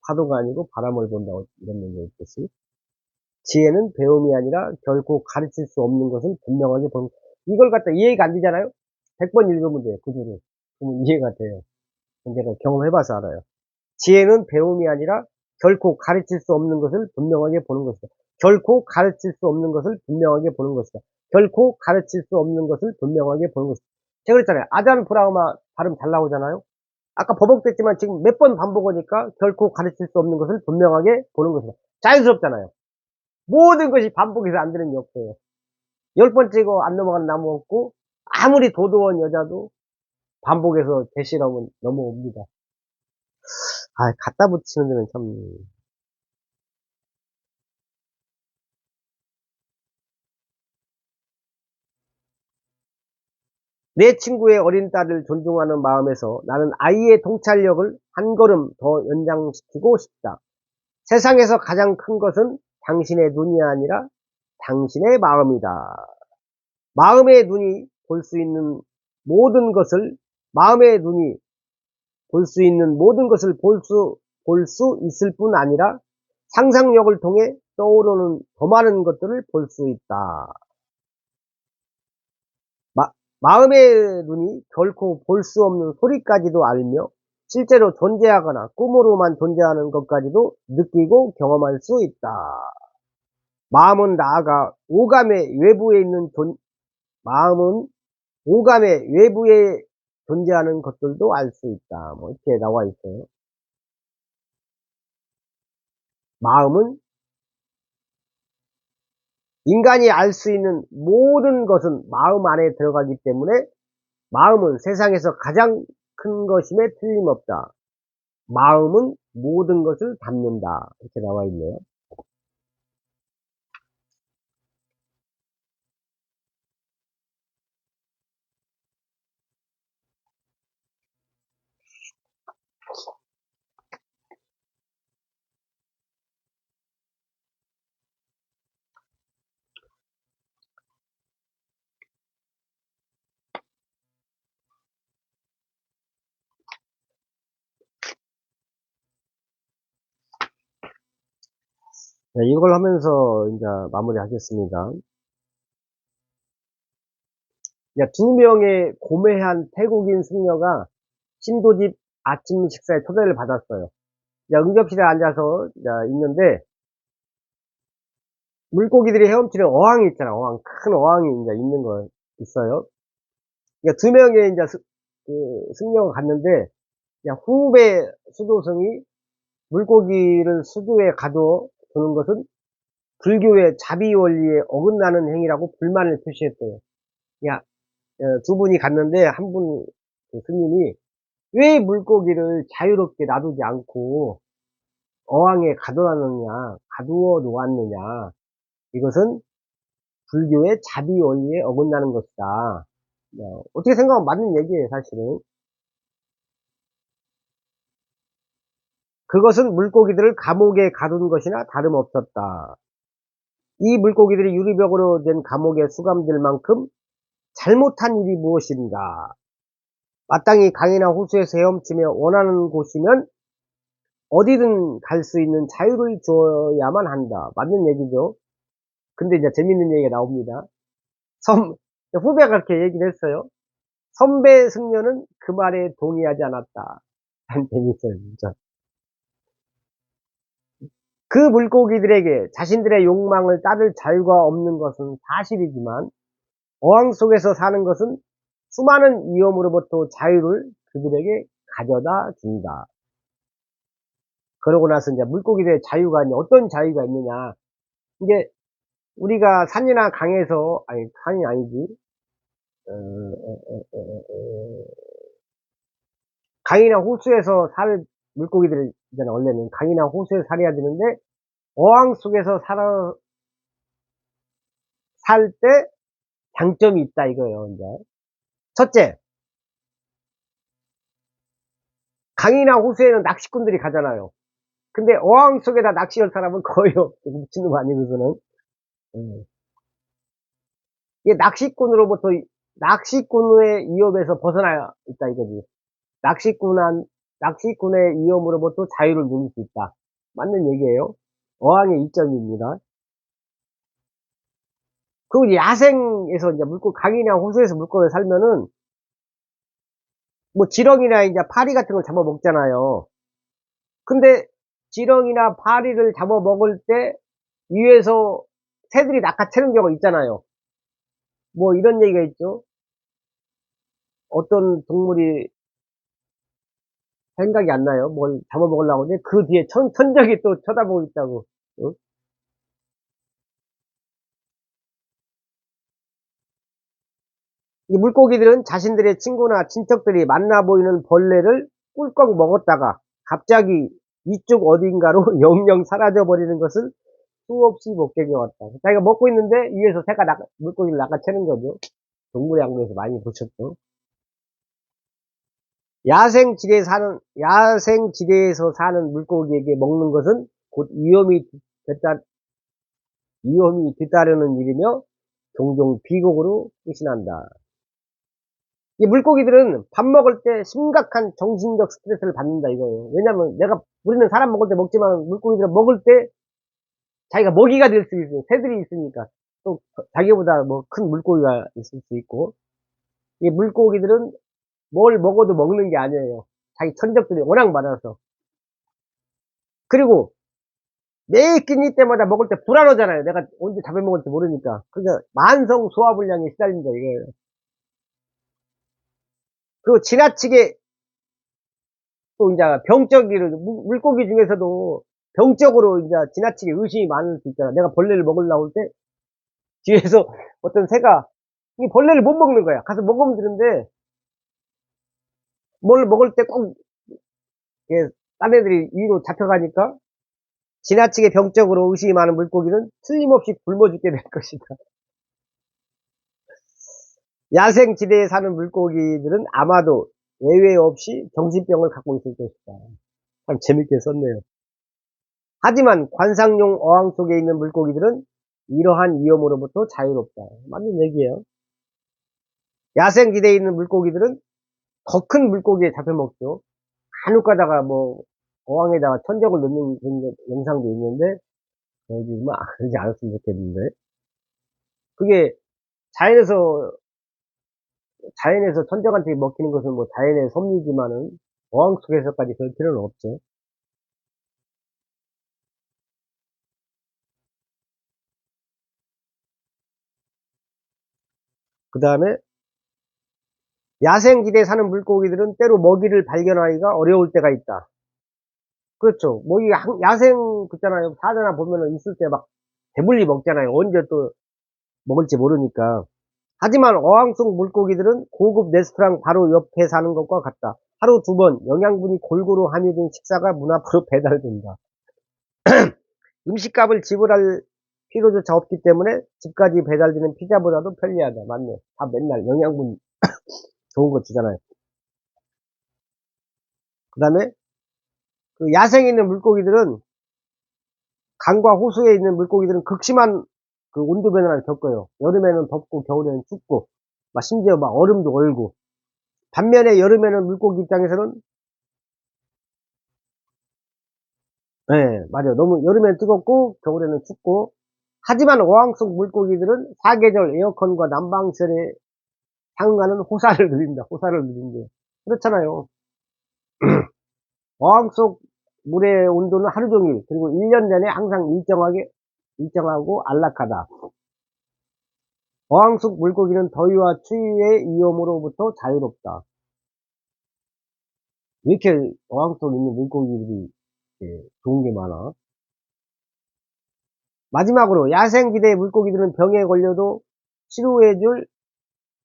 파도가 아니고 바람을 본다. 이런 의미의 뜻이. 지혜는 배움이 아니라 결코 가르칠 수 없는 것을 분명하게 보는, 이걸 갖다 이해가 안 되잖아요? 100번 읽으면 돼요. 구조를. 그러면 이해가 돼요. 제가 경험해봐서 알아요. 지혜는 배움이 아니라 결코 가르칠 수 없는 것을 분명하게 보는 것이다. 결코 가르칠 수 없는 것을 분명하게 보는 것이다. 결코 가르칠 수 없는 것을 분명하게 보는 것이다. 제가 그랬잖아요. 아잔 브라우마 발음 잘 나오잖아요. 아까 버벅댔지만 지금 몇 번 반복하니까 결코 가르칠 수 없는 것을 분명하게 보는 것이다. 자연스럽잖아요. 모든 것이 반복해서 안 되는 게 없어요. 10번째 이거 안 넘어가는 나무 없고, 아무리 도도한 여자도 반복해서 대시라면 넘어옵니다. 아, 갖다 붙이는 데는 참. 내 친구의 어린 딸을 존중하는 마음에서 나는 아이의 통찰력을 한 걸음 더 연장시키고 싶다. 세상에서 가장 큰 것은 당신의 눈이 아니라 당신의 마음이다. 마음의 눈이 볼 수 있는 모든 것을, 마음의 눈이 볼 수 있는 모든 것을 볼 수 있을 뿐 아니라 상상력을 통해 떠오르는 더 많은 것들을 볼 수 있다. 마음의 눈이 결코 볼 수 없는 소리까지도 알며 실제로 존재하거나 꿈으로만 존재하는 것까지도 느끼고 경험할 수 있다. 마음은 나아가 오감의 외부에 있는 마음은 오감의 외부에 존재하는 것들도 알 수 있다. 뭐 이렇게 나와 있어요. 마음은 인간이 알 수 있는 모든 것은 마음 안에 들어가기 때문에 마음은 세상에서 가장 큰 것임에 틀림없다. 마음은 모든 것을 담는다. 이렇게 나와 있네요. 네, 이걸 하면서 이제 마무리하겠습니다. 두 명의 고매한 태국인 승려가 신도집 아침 식사에 초대를 받았어요. 응접실에 앉아서 있는데 물고기들이 헤엄치는 어항이 있잖아. 어항, 큰 어항이 이제 있는 거 있어요. 두 명의 이제 승려가 갔는데 후배 수도승이 물고기를 수조에 가두어 두는 것은 불교의 자비 원리에 어긋나는 행위라고 불만을 표시했어요. 야, 두 분이 갔는데 한 분 스님이 왜 물고기를 자유롭게 놔두지 않고 어항에 가두어 놓았느냐. 이것은 불교의 자비 원리에 어긋나는 것이다. 어떻게 생각하면 맞는 얘기예요, 사실은. 그것은 물고기들을 감옥에 가둔 것이나 다름없었다. 이 물고기들이 유리벽으로 된 감옥에 수감될 만큼 잘못한 일이 무엇인가? 마땅히 강이나 호수에서 헤엄치며 원하는 곳이면 어디든 갈 수 있는 자유를 줘야만 한다. 맞는 얘기죠. 근데 이제 재밌는 얘기가 나옵니다. 후배가 그렇게 얘기를 했어요. 선배 승려는 그 말에 동의하지 않았다. 참 재밌어요, 진짜. 그 물고기들에게 자신들의 욕망을 따를 자유가 없는 것은 사실이지만 어항 속에서 사는 것은 수많은 위험으로부터 자유를 그들에게 가져다 준다. 그러고 나서 이제 물고기들의 자유가 이제 어떤 자유가 있느냐. 이게 우리가 산이나 강에서, 아니, 산이 아니지. 강이나 호수에서 살 물고기들이잖아, 원래는. 강이나 호수에 살아야 되는데, 어항 속에서 살 때 장점이 있다, 이거예요, 이제. 첫째, 강이나 호수에는 낚시꾼들이 가잖아요. 근데 어항 속에다 낚시할 사람은 거의 없어. 미친놈 아니고서는. 음. 이게 낚시꾼의 위협에서 벗어나 있다, 이거지. 낚시꾼의 위험으로부터 자유를 누릴 수 있다. 맞는 얘기예요. 어항의 이점입니다. 그리고 야생에서 이제 강이나 호수에서 물고기를 살면은, 뭐, 지렁이나 이제 파리 같은 걸 잡아 먹잖아요. 근데, 지렁이나 파리를 잡아 먹을 때, 위에서 새들이 낚아채는 경우가 있잖아요. 뭐, 이런 얘기가 있죠. 어떤 동물이 생각이 안 나요. 뭘 잡아먹으려고 하는데, 그 뒤에 천적이 또 쳐다보고 있다고. 응? 이 물고기들은 자신들의 친구나 친척들이 만나 보이는 벌레를 꿀꺽 먹었다가 갑자기 이쪽 어딘가로 영영 사라져 버리는 것을 수없이 목격해 왔다. 자기가 먹고 있는데 위에서 새가 물고기를 낚아채는 거죠. 동물양로에서 많이 보셨죠. 야생지대에서 사는 물고기에게 먹는 것은 곧 위험이 뒤따르는 일이며 종종 비극으로 끝이 난다. 이 물고기들은 밥 먹을 때 심각한 정신적 스트레스를 받는다 이거예요. 왜냐면 우리는 사람 먹을 때 먹지만 물고기들은 먹을 때 자기가 먹이가 될 수 있어요. 새들이 있으니까. 또 자기보다 뭐 큰 물고기가 있을 수 있고. 이 물고기들은 뭘 먹어도 먹는 게 아니에요. 자기 천적들이 워낙 많아서. 그리고 매 끼니 때마다 먹을 때 불안하잖아요. 내가 언제 잡아먹을지 모르니까. 그러니까 만성 소화불량에 시달린다 이거예요. 그리고 지나치게 또 이제 물고기 중에서도 병적으로 이제 지나치게 의심이 많을 수 있잖아. 내가 벌레를 먹으려고 할 때 뒤에서 어떤 새가 이 벌레를 못 먹는 거야. 가서 먹으면 되는데 뭘 먹을 때 꼭 딴 애들이 위로 잡혀가니까 지나치게 병적으로 의심이 많은 물고기는 틀림없이 굶어 죽게 될 것이다. 야생지대에 사는 물고기들은 아마도 예외 없이 정신병을 갖고 있을 것이다. 참 재밌게 썼네요. 하지만 관상용 어항 속에 있는 물고기들은 이러한 위험으로부터 자유롭다. 맞는 얘기예요. 야생지대에 있는 물고기들은 더 큰 물고기에 잡혀먹죠. 간혹 가다가 뭐 어항에다가 천적을 넣는 그런 영상도 있는데 그러지 않았으면 좋겠는데 그게 자연에서 천적한테 먹히는 것은 뭐 자연의 섭리지만은 어항 속에서까지 그럴 필요는 없죠. 그 다음에 야생지대에 사는 물고기들은 때로 먹이를 발견하기가 어려울 때가 있다. 그렇죠. 야생 그잖아요. 사자나 보면은 있을 때 막 배불리 먹잖아요. 언제 또 먹을지 모르니까. 하지만 어항 속 물고기들은 고급 레스토랑 바로 옆에 사는 것과 같다. 하루 2번 영양분이 골고루 함유된 식사가 문 앞으로 배달된다. 음식값을 지불할 필요조차 없기 때문에 집까지 배달되는 피자보다도 편리하다. 맞네. 다 맨날 영양분 좋은 거 주잖아요. 그 다음에 그 야생에 있는 물고기들은 강과 호수에 있는 물고기들은 극심한 그 온도 변화를 겪어요. 여름에는 덥고 겨울에는 춥고 심지어 막 얼음도 얼고 반면에 여름에는 물고기 입장에서는 네, 맞아요. 너무 여름에는 뜨겁고 겨울에는 춥고 하지만 어항 속 물고기들은 사계절 에어컨과 난방실에 상응하는 호사를 누린다. 호사를 누린대. 그렇잖아요. 어항 속 물의 온도는 하루 종일, 그리고 1년 내내 항상 일정하고 안락하다. 어항속 물고기는 더위와 추위의 위험으로부터 자유롭다. 왜 이렇게 어항 속에 있는 물고기들이 좋은 게 많아? 마지막으로 야생지대의 물고기들은 병에 걸려도 치료해줄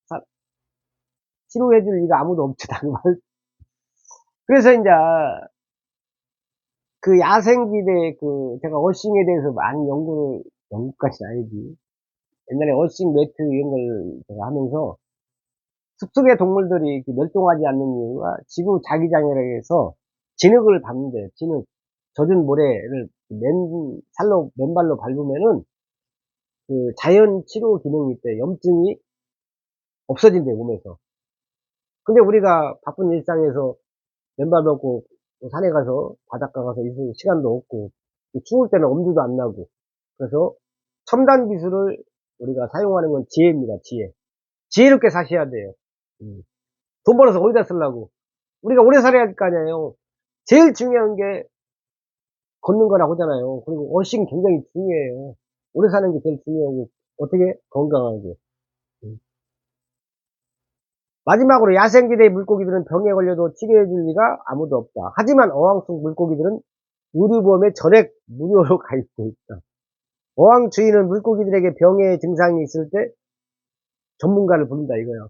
사- 치료해줄 리가 아무도 없다. 그래서 이제 그 야생지대 제가 어싱에 대해서 많이 연구까지는 아니지. 옛날에 어싱 매트 이런 걸 제가 하면서 숲속의 동물들이 이렇게 멸종하지 않는 이유가 지구 자기장이라 해서 진흙을 밟는데, 진흙, 젖은 모래를 맨발로 밟으면은 그 자연 치료 기능이 있대. 염증이 없어진대, 몸에서. 근데 우리가 바쁜 일상에서 맨발 걷고 산에 가서 바닷가 가서 있을 시간도 없고 추울 때는 엄두도 안 나고, 그래서 첨단 기술을 우리가 사용하는 건 지혜입니다. 지혜롭게 사셔야 돼요. 음. 돈 벌어서 어디다 쓰려고. 우리가 오래 살아야 할 거 아니에요. 제일 중요한 게 걷는 거라고 하잖아요. 그리고 어싱 굉장히 중요해요. 오래 사는 게 제일 중요하고, 어떻게 건강하게. 음. 마지막으로 야생지대의 물고기들은 병에 걸려도 치료해줄 리가 아무도 없다. 하지만 어항 속 물고기들은 의료보험에 전액 무료로 가입돼 있다. 어항 주인은 물고기들에게 병의 증상이 있을 때 전문가를 부른다 이거야.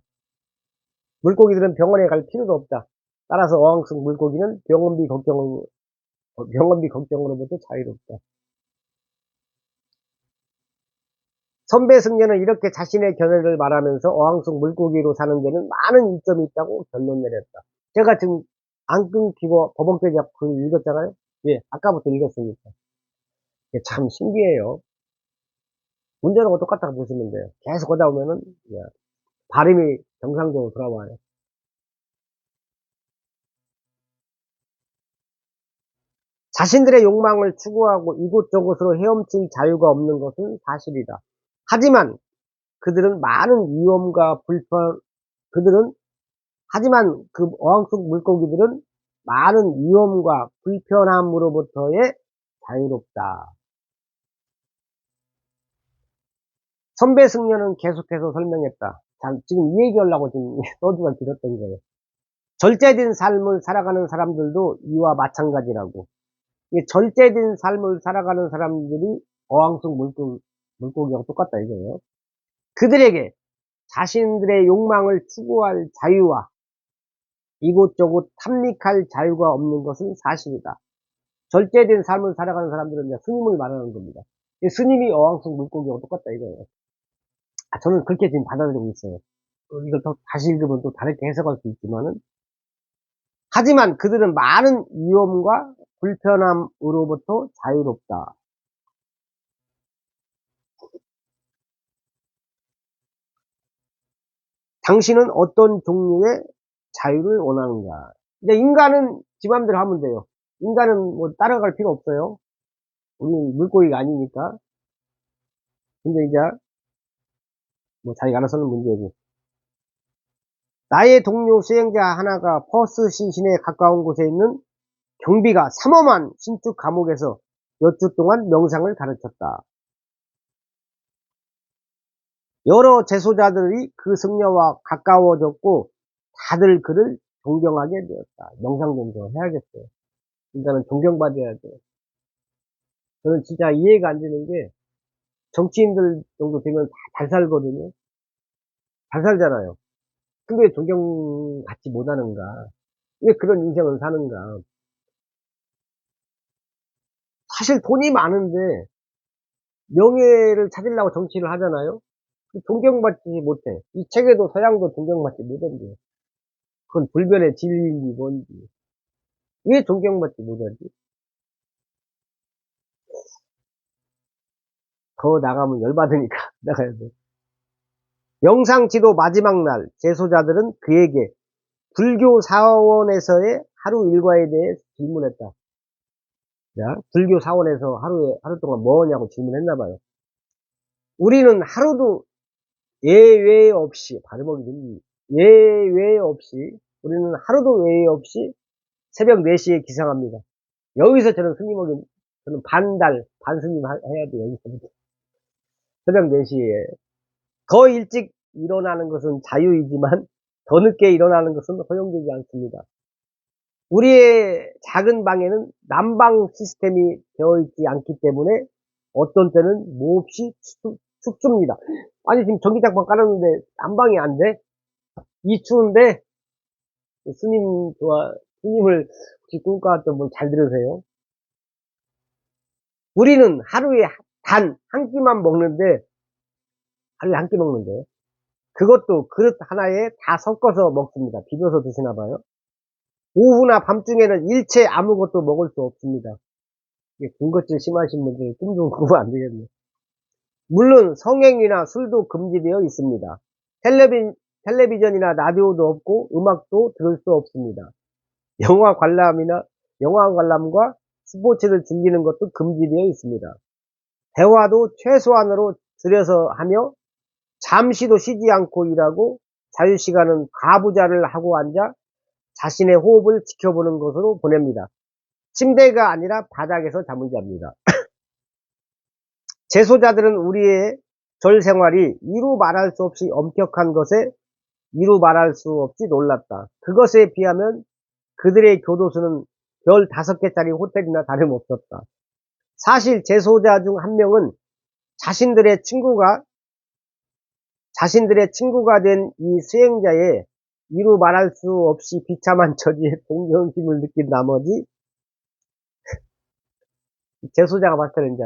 물고기들은 병원에 갈 필요도 없다. 따라서 어항 속 물고기는 병원비 걱정으로부터 자유롭다. 선배 승려는 이렇게 자신의 견해를 말하면서 어항 속 물고기로 사는 데는 많은 이점이 있다고 결론 내렸다. 제가 지금 안 끊기고 버벅대기 글 읽었잖아요. 예, 아까부터 읽었으니까. 이게 참 신기해요. 문제는 똑같다고 보시면 돼요. 계속 하다 보면은 발음이 정상적으로 돌아와요. 자신들의 욕망을 추구하고 이곳저곳으로 헤엄칠 자유가 없는 것은 사실이다. 하지만 그들은 많은 위험과 불편, 그들은, 하지만 그 어항 속 물고기들은 많은 위험과 불편함으로부터의 자유롭다. 선배 승려는 계속해서 설명했다. 자, 지금 이 얘기하려고 지금 써주가 길었던 거예요. 절제된 삶을 살아가는 사람들도 이와 마찬가지라고. 이 절제된 삶을 살아가는 사람들이 어항 속 물고기하고 똑같다 이거예요. 그들에게 자신들의 욕망을 추구할 자유와 이곳저곳 탐닉할 자유가 없는 것은 사실이다. 절제된 삶을 살아가는 사람들은 이제 스님을 말하는 겁니다. 스님이 어항 속 물고기하고 똑같다 이거예요. 저는 그렇게 지금 받아들이고 있어요. 이걸 또 다시 읽으면 또 다르게 해석할 수 있지만은, 하지만 그들은 많은 위험과 불편함으로부터 자유롭다. 당신은 어떤 종류의 자유를 원하는가? 이제 인간은 지 맘대로 하면 돼요. 인간은 뭐 따라갈 필요 없어요. 우리는 물고기가 아니니까. 근데 이제 뭐 자기가 알아서 하는 문제고. 나의 동료 수행자 하나가 퍼스 시신에 가까운 곳에 있는 경비가 삼엄한 신축 감옥에서 몇 주 동안 명상을 가르쳤다. 여러 재소자들이 그 승려와 가까워졌고 다들 그를 존경하게 되었다. 명상 좀 해야겠어요. 인간은 존경받아야 돼요. 저는 진짜 이해가 안 되는 게, 정치인들 정도 되면 다 잘 살거든요. 잘 살잖아요. 근데 왜 존경받지 못하는가? 왜 그런 인생을 사는가? 사실 돈이 많은데 명예를 찾으려고 정치를 하잖아요. 존경받지 못해. 이 책에도 서양도 존경받지 못한대요. 그건 불변의 진리인지 뭔지. 왜 존경받지 못하지? 더 나가면 열받으니까 나가야 돼. 명상 지도 마지막 날, 재소자들은 그에게 불교 사원에서의 하루 일과에 대해 질문했다. 자, 불교 사원에서 하루 동안 뭐 하냐고 질문했나 봐요. 우리는 하루도 예외 없이, 발음하기 좀, 예외 없이, 우리는 하루도 예외 없이 새벽 4시에 기상합니다. 여기서 저는 스님에게, 저는 반스님 해야 돼요, 여기서부터. 새벽 4시에. 더 일찍 일어나는 것은 자유이지만, 더 늦게 일어나는 것은 허용되지 않습니다. 우리의 작은 방에는 난방 시스템이 되어 있지 않기 때문에, 어떤 때는 몹시 춥습니다. 아니, 지금 전기장판 깔았는데, 난방이 안 돼? 이 추운데, 스님을 혹시 꿈꿔왔던 분 잘 들으세요. 우리는 하루에 단 한 끼만 먹는데, 하루에 한 끼 먹는데, 그것도 그릇 하나에 다 섞어서 먹습니다. 비벼서 드시나 봐요. 오후나 밤중에는 일체 아무것도 먹을 수 없습니다. 이게 군것질 심하신 분들 꿈 좀 꾸면 안 되겠네. 물론 성행위나 술도 금지되어 있습니다. 텔레비전이나 라디오도 없고 음악도 들을 수 없습니다. 영화 관람과 스포츠를 즐기는 것도 금지되어 있습니다. 대화도 최소한으로 줄여서 하며 잠시도 쉬지 않고 일하고 자유시간은 가부좌를 하고 앉아 자신의 호흡을 지켜보는 것으로 보냅니다. 침대가 아니라 바닥에서 잠을 잡니다. 재소자들은 우리의 절 생활이 이루 말할 수 없이 엄격한 것에 이루 말할 수 없이 놀랐다. 그것에 비하면 그들의 교도소는 별 5개짜리 호텔이나 다름없었다. 사실 재소자 중 한 명은 자신들의 친구가 된 이 수행자의 이루 말할 수 없이 비참한 처지에 동정심을 느낀 나머지, 재소자가 봤을 때는 이제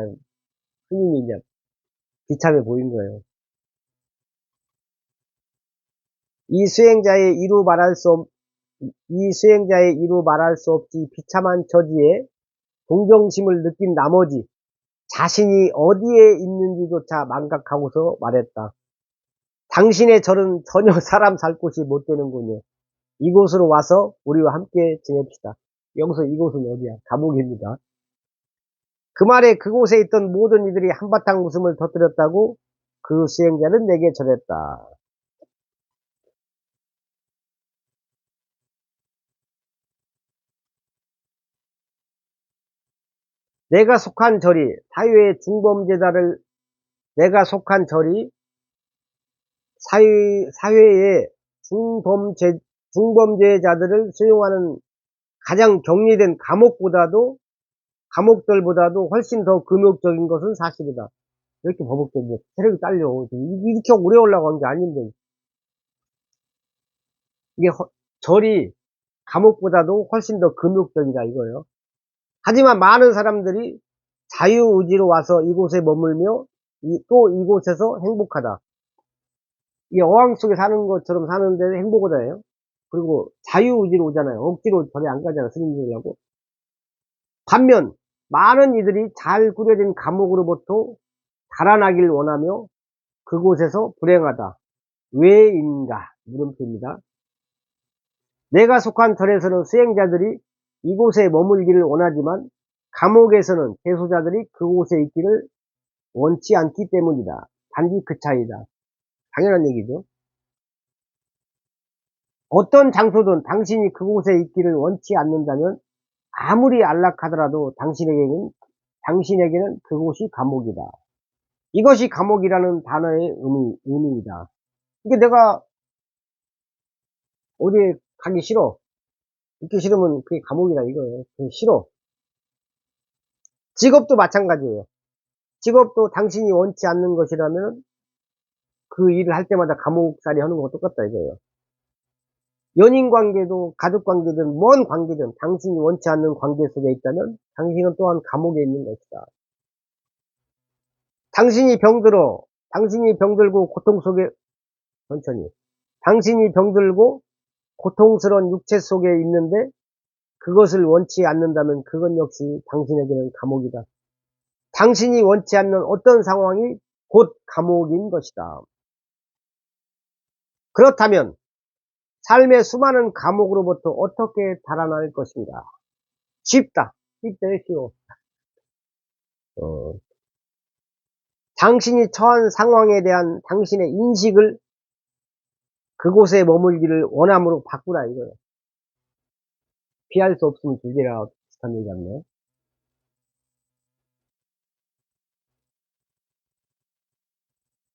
스님이 이제 비참해 보인 거예요. 이 수행자의 이루 말할 수 없이 비참한 처지에 동정심을 느낀 나머지 자신이 어디에 있는지조차 망각하고서 말했다. 당신의 절은 전혀 사람 살 곳이 못 되는군요. 이곳으로 와서 우리와 함께 지냅시다. 여기서 이곳은 어디야? 감옥입니다. 그 말에 그곳에 있던 모든 이들이 한바탕 웃음을 터뜨렸다고 그 수행자는 내게 전했다. 내가 속한 절이 사회의 중범죄자들을 수용하는 가장 격리된 감옥들보다도 훨씬 더 금욕적인 것은 사실이다. 이렇게 버벅대는데 체력이 딸려. 이렇게 오래 올라간 게 아닌데. 이게 절이 감옥보다도 훨씬 더 금욕적이다 이거예요. 하지만 많은 사람들이 자유의지로 와서 이곳에 머물며 또 이곳에서 행복하다. 이 어항 속에 사는 것처럼 사는데 행복하다 해요. 그리고 자유의지로 오잖아요. 억지로 절에 안 가잖아, 스님들하고. 반면 많은 이들이 잘 꾸려진 감옥으로부터 달아나길 원하며 그곳에서 불행하다. 왜인가? 물음표입니다. 내가 속한 절에서는 수행자들이 이곳에 머물기를 원하지만 감옥에서는 재소자들이 그곳에 있기를 원치 않기 때문이다. 단지 그 차이다. 당연한 얘기죠. 어떤 장소든 당신이 그곳에 있기를 원치 않는다면 아무리 안락하더라도 당신에게는 그곳이 감옥이다. 이것이 감옥이라는 단어의 의미이다. 이게 내가 어디에 가기 싫어. 있기 싫으면 그게 감옥이다 이거예요. 그게 싫어. 직업도 마찬가지예요. 직업도 당신이 원치 않는 것이라면 그 일을 할 때마다 감옥살이 하는 거와 똑같다 이거예요. 연인관계도 가족관계든 뭔 관계든 당신이 원치 않는 관계 속에 있다면 당신은 또한 감옥에 있는 것이다. 당신이 병들고 고통 속에, 천천히. 당신이 병들고 고통스러운 육체 속에 있는데 그것을 원치 않는다면 그건 역시 당신에게는 감옥이다. 당신이 원치 않는 어떤 상황이 곧 감옥인 것이다. 그렇다면 삶의 수많은 감옥으로부터 어떻게 달아날 것인가? 쉽다. 쉬워. 당신이 처한 상황에 대한 당신의 인식을 그곳에 머물기를 원함으로 바꾸라 이거예요. 피할 수 없으면 죽이라 비슷한 얘기 같네.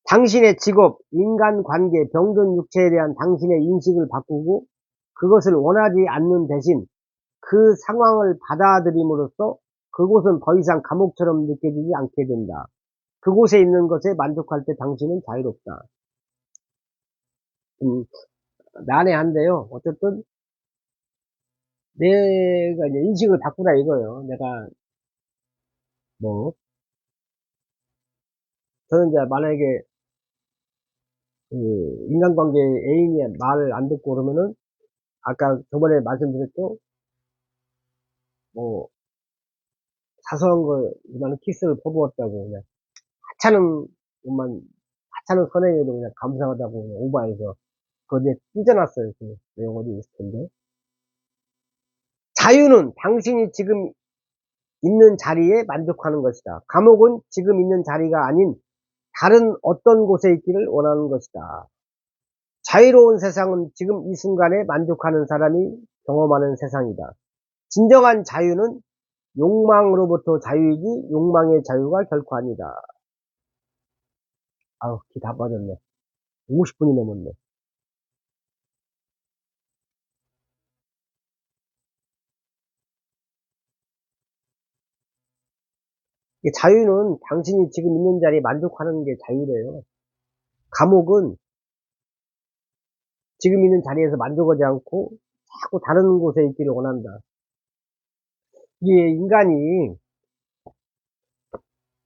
당신의 직업, 인간관계, 병든 육체에 대한 당신의 인식을 바꾸고 그것을 원하지 않는 대신 그 상황을 받아들임으로써 그곳은 더 이상 감옥처럼 느껴지지 않게 된다. 그곳에 있는 것에 만족할 때 당신은 자유롭다. 난해한데요. 어쨌든 내가 이제 인식을 바꾸라 이거예요. 내가 뭐 저는 이제 만약에 그 인간관계 애인이 말을 안 듣고 그러면은 아까 저번에 말씀드렸죠. 뭐 사소한 거보다는 키스를 퍼부었다고 그냥 하찮은 것만 하찮은 선행에도 그냥 감사하다고 그냥 오버해서 그거 내가 찢어놨어요. 그 내용 어디 있을 텐데. 자유는 당신이 지금 있는 자리에 만족하는 것이다. 감옥은 지금 있는 자리가 아닌 다른 어떤 곳에 있기를 원하는 것이다. 자유로운 세상은 지금 이 순간에 만족하는 사람이 경험하는 세상이다. 진정한 자유는 욕망으로부터 자유이지 욕망의 자유가 결코 아니다. 아우, 기 다 빠졌네. 50분이 넘었네. 자유는 당신이 지금 있는 자리에 만족하는 게 자유래요. 감옥은 지금 있는 자리에서 만족하지 않고 자꾸 다른 곳에 있기를 원한다. 이게 인간이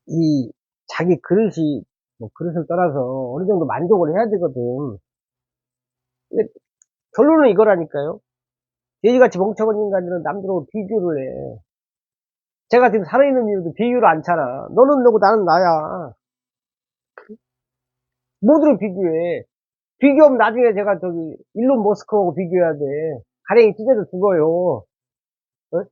이 자기 그릇이 뭐 그릇을 떠나서 어느 정도 만족을 해야 되거든. 근데 결론은 이거라니까요. 돼지같이 멍청한 인간들은 남들하고 비교를 해. 제가 지금 살아있는 이유도 비교를 안 차나. 너는 너고 나는 나야. 뭐들을 비교해. 비교하면 나중에 제가 저기 일론 머스크하고 비교해야 돼. 가랭이 찢어져 죽어요. 어?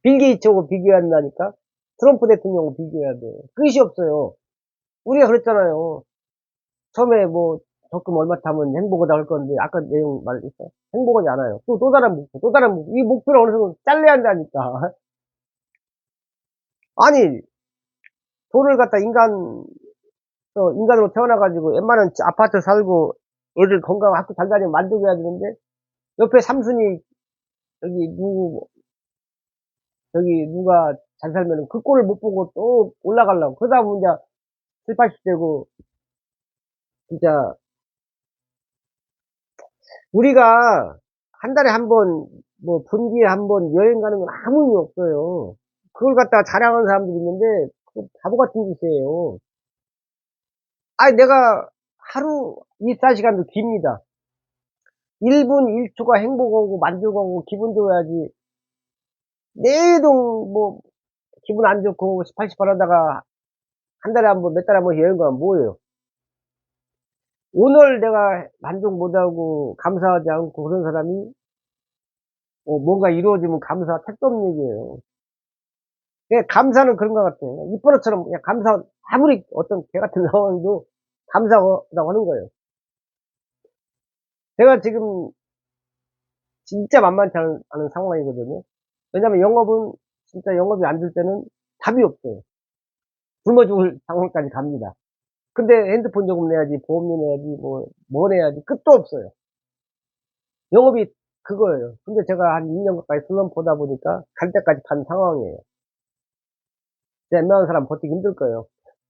빌 게이츠하고 비교해야 한다니까. 트럼프 대통령하고 비교해야 돼. 끝이 없어요. 우리가 그랬잖아요. 처음에 뭐 적금 얼마 타면 행복하다 할 건데 아까 내용 말했어요. 행복하지 않아요. 또 다른 목표, 또 다른 목표. 이 목표를 어느 정도 잘라야 한다니까. 아니 돈을 갖다 인간으로 태어나가지고 웬만한 아파트 살고 애들 건강 학교 잘 다니면 만족해야 되는데 옆에 삼순이 여기 누가 잘 살면은 그 꼴을 못 보고 또 올라가려고 그러다 보면 이제 7, 80대고 진짜 우리가 한 달에 한 번 뭐 분기에 한 번 여행 가는 건 아무 의미 없어요. 그걸 갖다가 자랑하는 사람들이 있는데 그 바보 같은 짓이에요. 아니 내가 하루 24시간도 깁니다. 1분 1초가 행복하고 만족하고 기분 좋아야지. 내일도 뭐 기분 안 좋고 18, 18 하다가 한 달에 한 번, 몇 달에 한 번 여행 가면 뭐예요? 오늘 내가 만족 못하고 감사하지 않고 그런 사람이 뭔가 이루어지면 감사 택도 없는 얘기예요. 감사는 그런 것 같아요. 이뻐로처럼 그냥 감사, 아무리 어떤 개 같은 상황도 감사하다고 하는 거예요. 제가 지금 진짜 만만치 않은 상황이거든요. 왜냐면 영업은 진짜 영업이 안 될 때는 답이 없어요. 굶어 죽을 상황까지 갑니다. 근데 핸드폰 요금 내야지, 보험료 내야지, 뭐 내야지, 끝도 없어요. 영업이 그거예요. 근데 제가 한 2년 가까이 슬럼프 보다 보니까 갈 때까지 간 상황이에요. 웬만한 사람 버티기 힘들 거예요.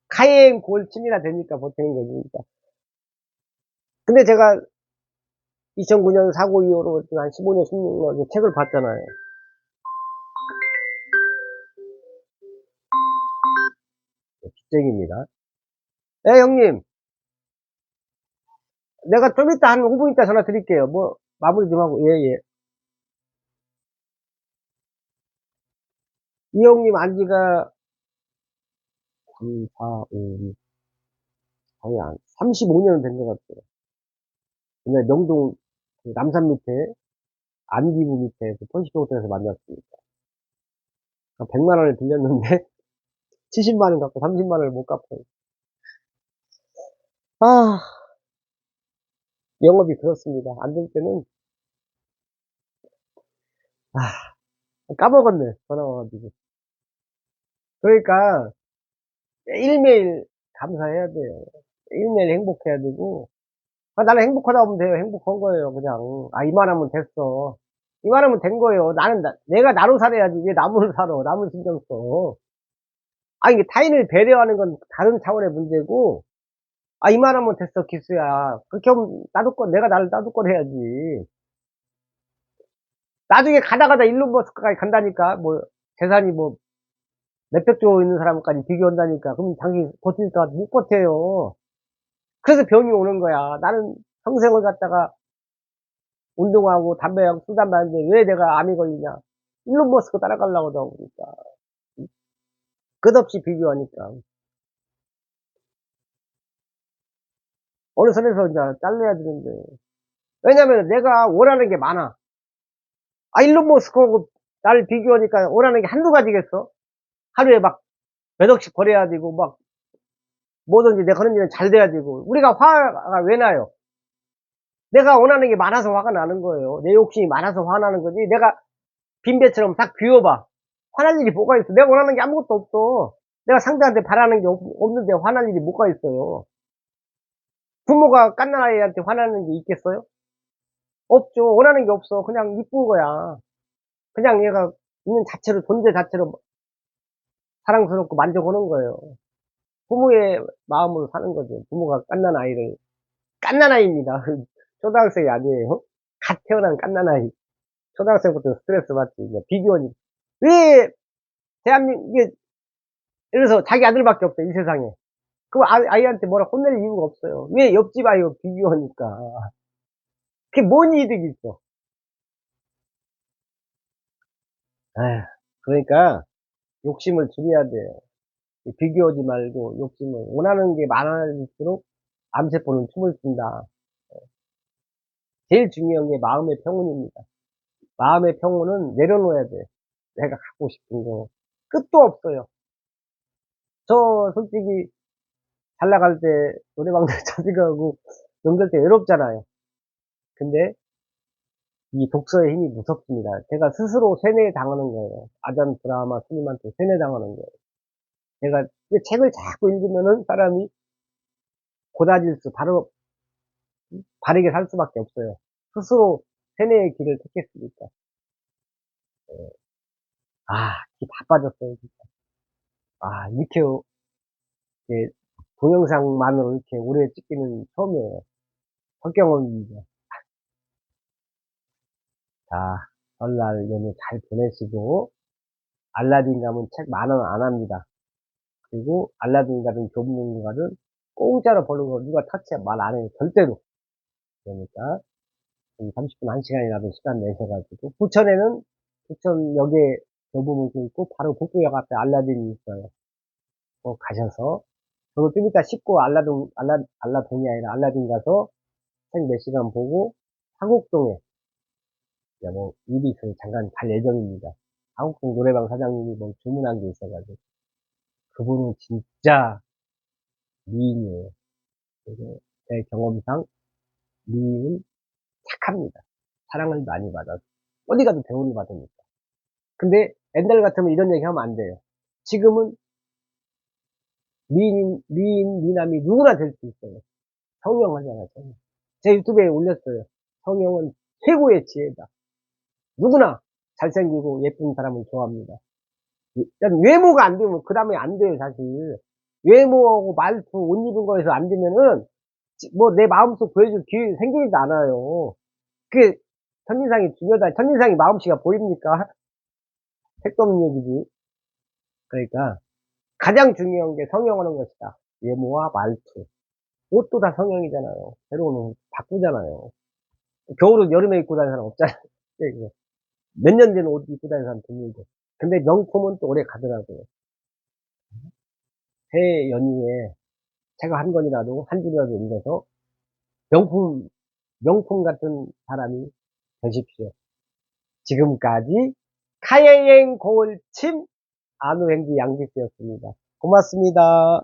카이엔 골침이나 되니까 버티는 거니까. 근데 제가 2009년 사고 이후로 한 15년, 16년 책을 봤잖아요. 빚쟁입니다. 예, 형님. 내가 좀 이따 한 5분 있다 전화 드릴게요. 마무리 좀 하고. 예, 예. 이 형님 안 지가 3, 4, 5, 6, 거의 한 35년 된 것 같아요. 그냥 명동 그 남산 밑에 안기부 밑에 그 펀치병원에서 만났습니다. 100만 원을 빌렸는데 70만 원 갖고 30만 원을 못 갚아요. 아, 영업이 그렇습니다. 안 될 때는 아, 까먹었네. 전화 와가지고. 그러니까 매일매일 감사해야 돼요. 매일매일 행복해야 되고, 나는 행복하다 보면 돼요. 행복한 거예요, 그냥. 이만하면 됐어. 이만하면 된 거예요. 내가 나로 살아야지. 왜 남을 살아. 남을 신경 써. 이게 타인을 배려하는 건 다른 차원의 문제고, 이만하면 됐어, 기수야. 그렇게 하면 내가 나를 따돌걸 해야지. 나중에 가다 일론 머스크까지 간다니까. 뭐, 재산이 뭐, 몇백 조 있는 사람까지 비교한다니까. 그럼 당연히 버틸까? 못 버텨요. 그래서 병이 오는 거야. 나는 평생을 갖다가 운동하고 담배하고 술 담배 하는데 왜 내가 암이 걸리냐. 일론 머스크 따라가려고 하다 보니까. 끝없이 비교하니까. 어느 선에서 이제 잘라야 되는데. 왜냐면 내가 원하는 게 많아. 일론 머스크하고 나를 비교하니까 원하는 게 한두 가지겠어? 하루에 막 몇 억씩 벌어야 되고, 막 뭐든지 내가 하는 일은 잘 돼야 되고. 우리가 화가 왜 나요? 내가 원하는 게 많아서 화가 나는 거예요. 내 욕심이 많아서 화나는 거지. 내가 빈배처럼 딱 비워봐. 화날 일이 뭐가 있어? 내가 원하는 게 아무것도 없어. 내가 상대한테 바라는 게 없는데 화날 일이 뭐가 있어요? 부모가 갓난 아이한테 화나는 게 있겠어요? 없죠. 원하는 게 없어. 그냥 이쁜 거야. 그냥 얘가 있는 자체로, 존재 자체로 사랑스럽고 만족하는 거예요. 부모의 마음으로 사는 거죠. 부모가 갓난 아이입니다. 초등학생이 아니에요. 갓 태어난 갓난 아이. 초등학생부터 스트레스 받지. 이제 비교니. 왜 이게, 예를 들어서 자기 아들밖에 없어요, 이 세상에. 그럼 아이한테 뭐라 혼낼 이유가 없어요. 왜 옆집 아이와 비교하니까. 그게 뭔 이득이 있어. 에휴, 그러니까 욕심을 줄여야 돼요. 비교하지 말고 욕심을, 원하는 게 많아질수록 암세포는 춤을 춘다. 제일 중요한 게 마음의 평온입니다. 마음의 평온은 내려놓아야 돼. 내가 갖고 싶은 거. 끝도 없어요. 저 솔직히 잘 나갈 때 노래방도 자주 가고 명절 때 외롭잖아요. 근데 이 독서의 힘이 무섭습니다. 제가 스스로 세뇌당하는 거예요. 아전 드라마 스님한테 세뇌당하는 거예요. 제가 책을 자꾸 읽으면은 사람이 고다질수, 바르게 살 수밖에 없어요. 스스로 세뇌의 길을 택했으니까. 기 바빠졌어요, 진짜. 이렇게, 예, 동영상만으로 이렇게 오래 찍기는 처음이에요. 성경은, 자, 설날 연휴 잘 보내시고, 알라딘 가면 책 10,000원 안 합니다. 그리고 알라딘 가든 교보문 가든 공짜로 보는 거 누가 말 안 해요. 절대로. 그러니까, 30분, 1시간이라도 시간 내셔가지고, 부천역에 교보문고 있고, 바로 북구역 앞에 알라딘이 있어요. 꼭 가셔서, 저도 좀 이따 씻고 알라동이 아니라 알라딘 가서 책 몇 시간 보고, 화곡동에, 뭐, 일이 있어서 잠깐 갈 예정입니다. 화곡동 노래방 사장님이 뭐 주문한 게 있어가지고, 그분은 진짜 미인이에요. 그래서 제 경험상 미인은 착합니다. 사랑을 많이 받아서. 어디 가도 대우를 받으니까. 근데 옛날 같으면 이런 얘기 하면 안 돼요. 지금은 미남이 누구나 될 수 있어요. 성형하잖아요, 성형. 제 유튜브에 올렸어요. 성형은 최고의 지혜다. 누구나 잘생기고 예쁜 사람을 좋아합니다. 일단 외모가 안 되면 그 다음에 안 돼요, 사실. 외모하고 말투, 옷 입은 거에서 안 되면은 뭐 내 마음속 보여줄 기회 생기지도 않아요. 그게 첫인상이 중요하다. 첫인상이 마음씨가 보입니까? 택도 없는 얘기지. 그러니까 가장 중요한 게 성형하는 것이다. 외모와 말투. 옷도 다 성형이잖아요. 새로운 옷 바꾸잖아요. 겨울은 여름에 입고 다니는 사람 없잖아요. 몇 년 된 옷 입고 다니는 사람 드물고. 근데 명품은 또 오래 가더라고요. 새해 연휴에 책 한 권이라도, 한 줄이라도 읽어서 명품, 명품 같은 사람이 되십시오. 지금까지 카예행 고울침 안우행기 양지수였습니다. 고맙습니다.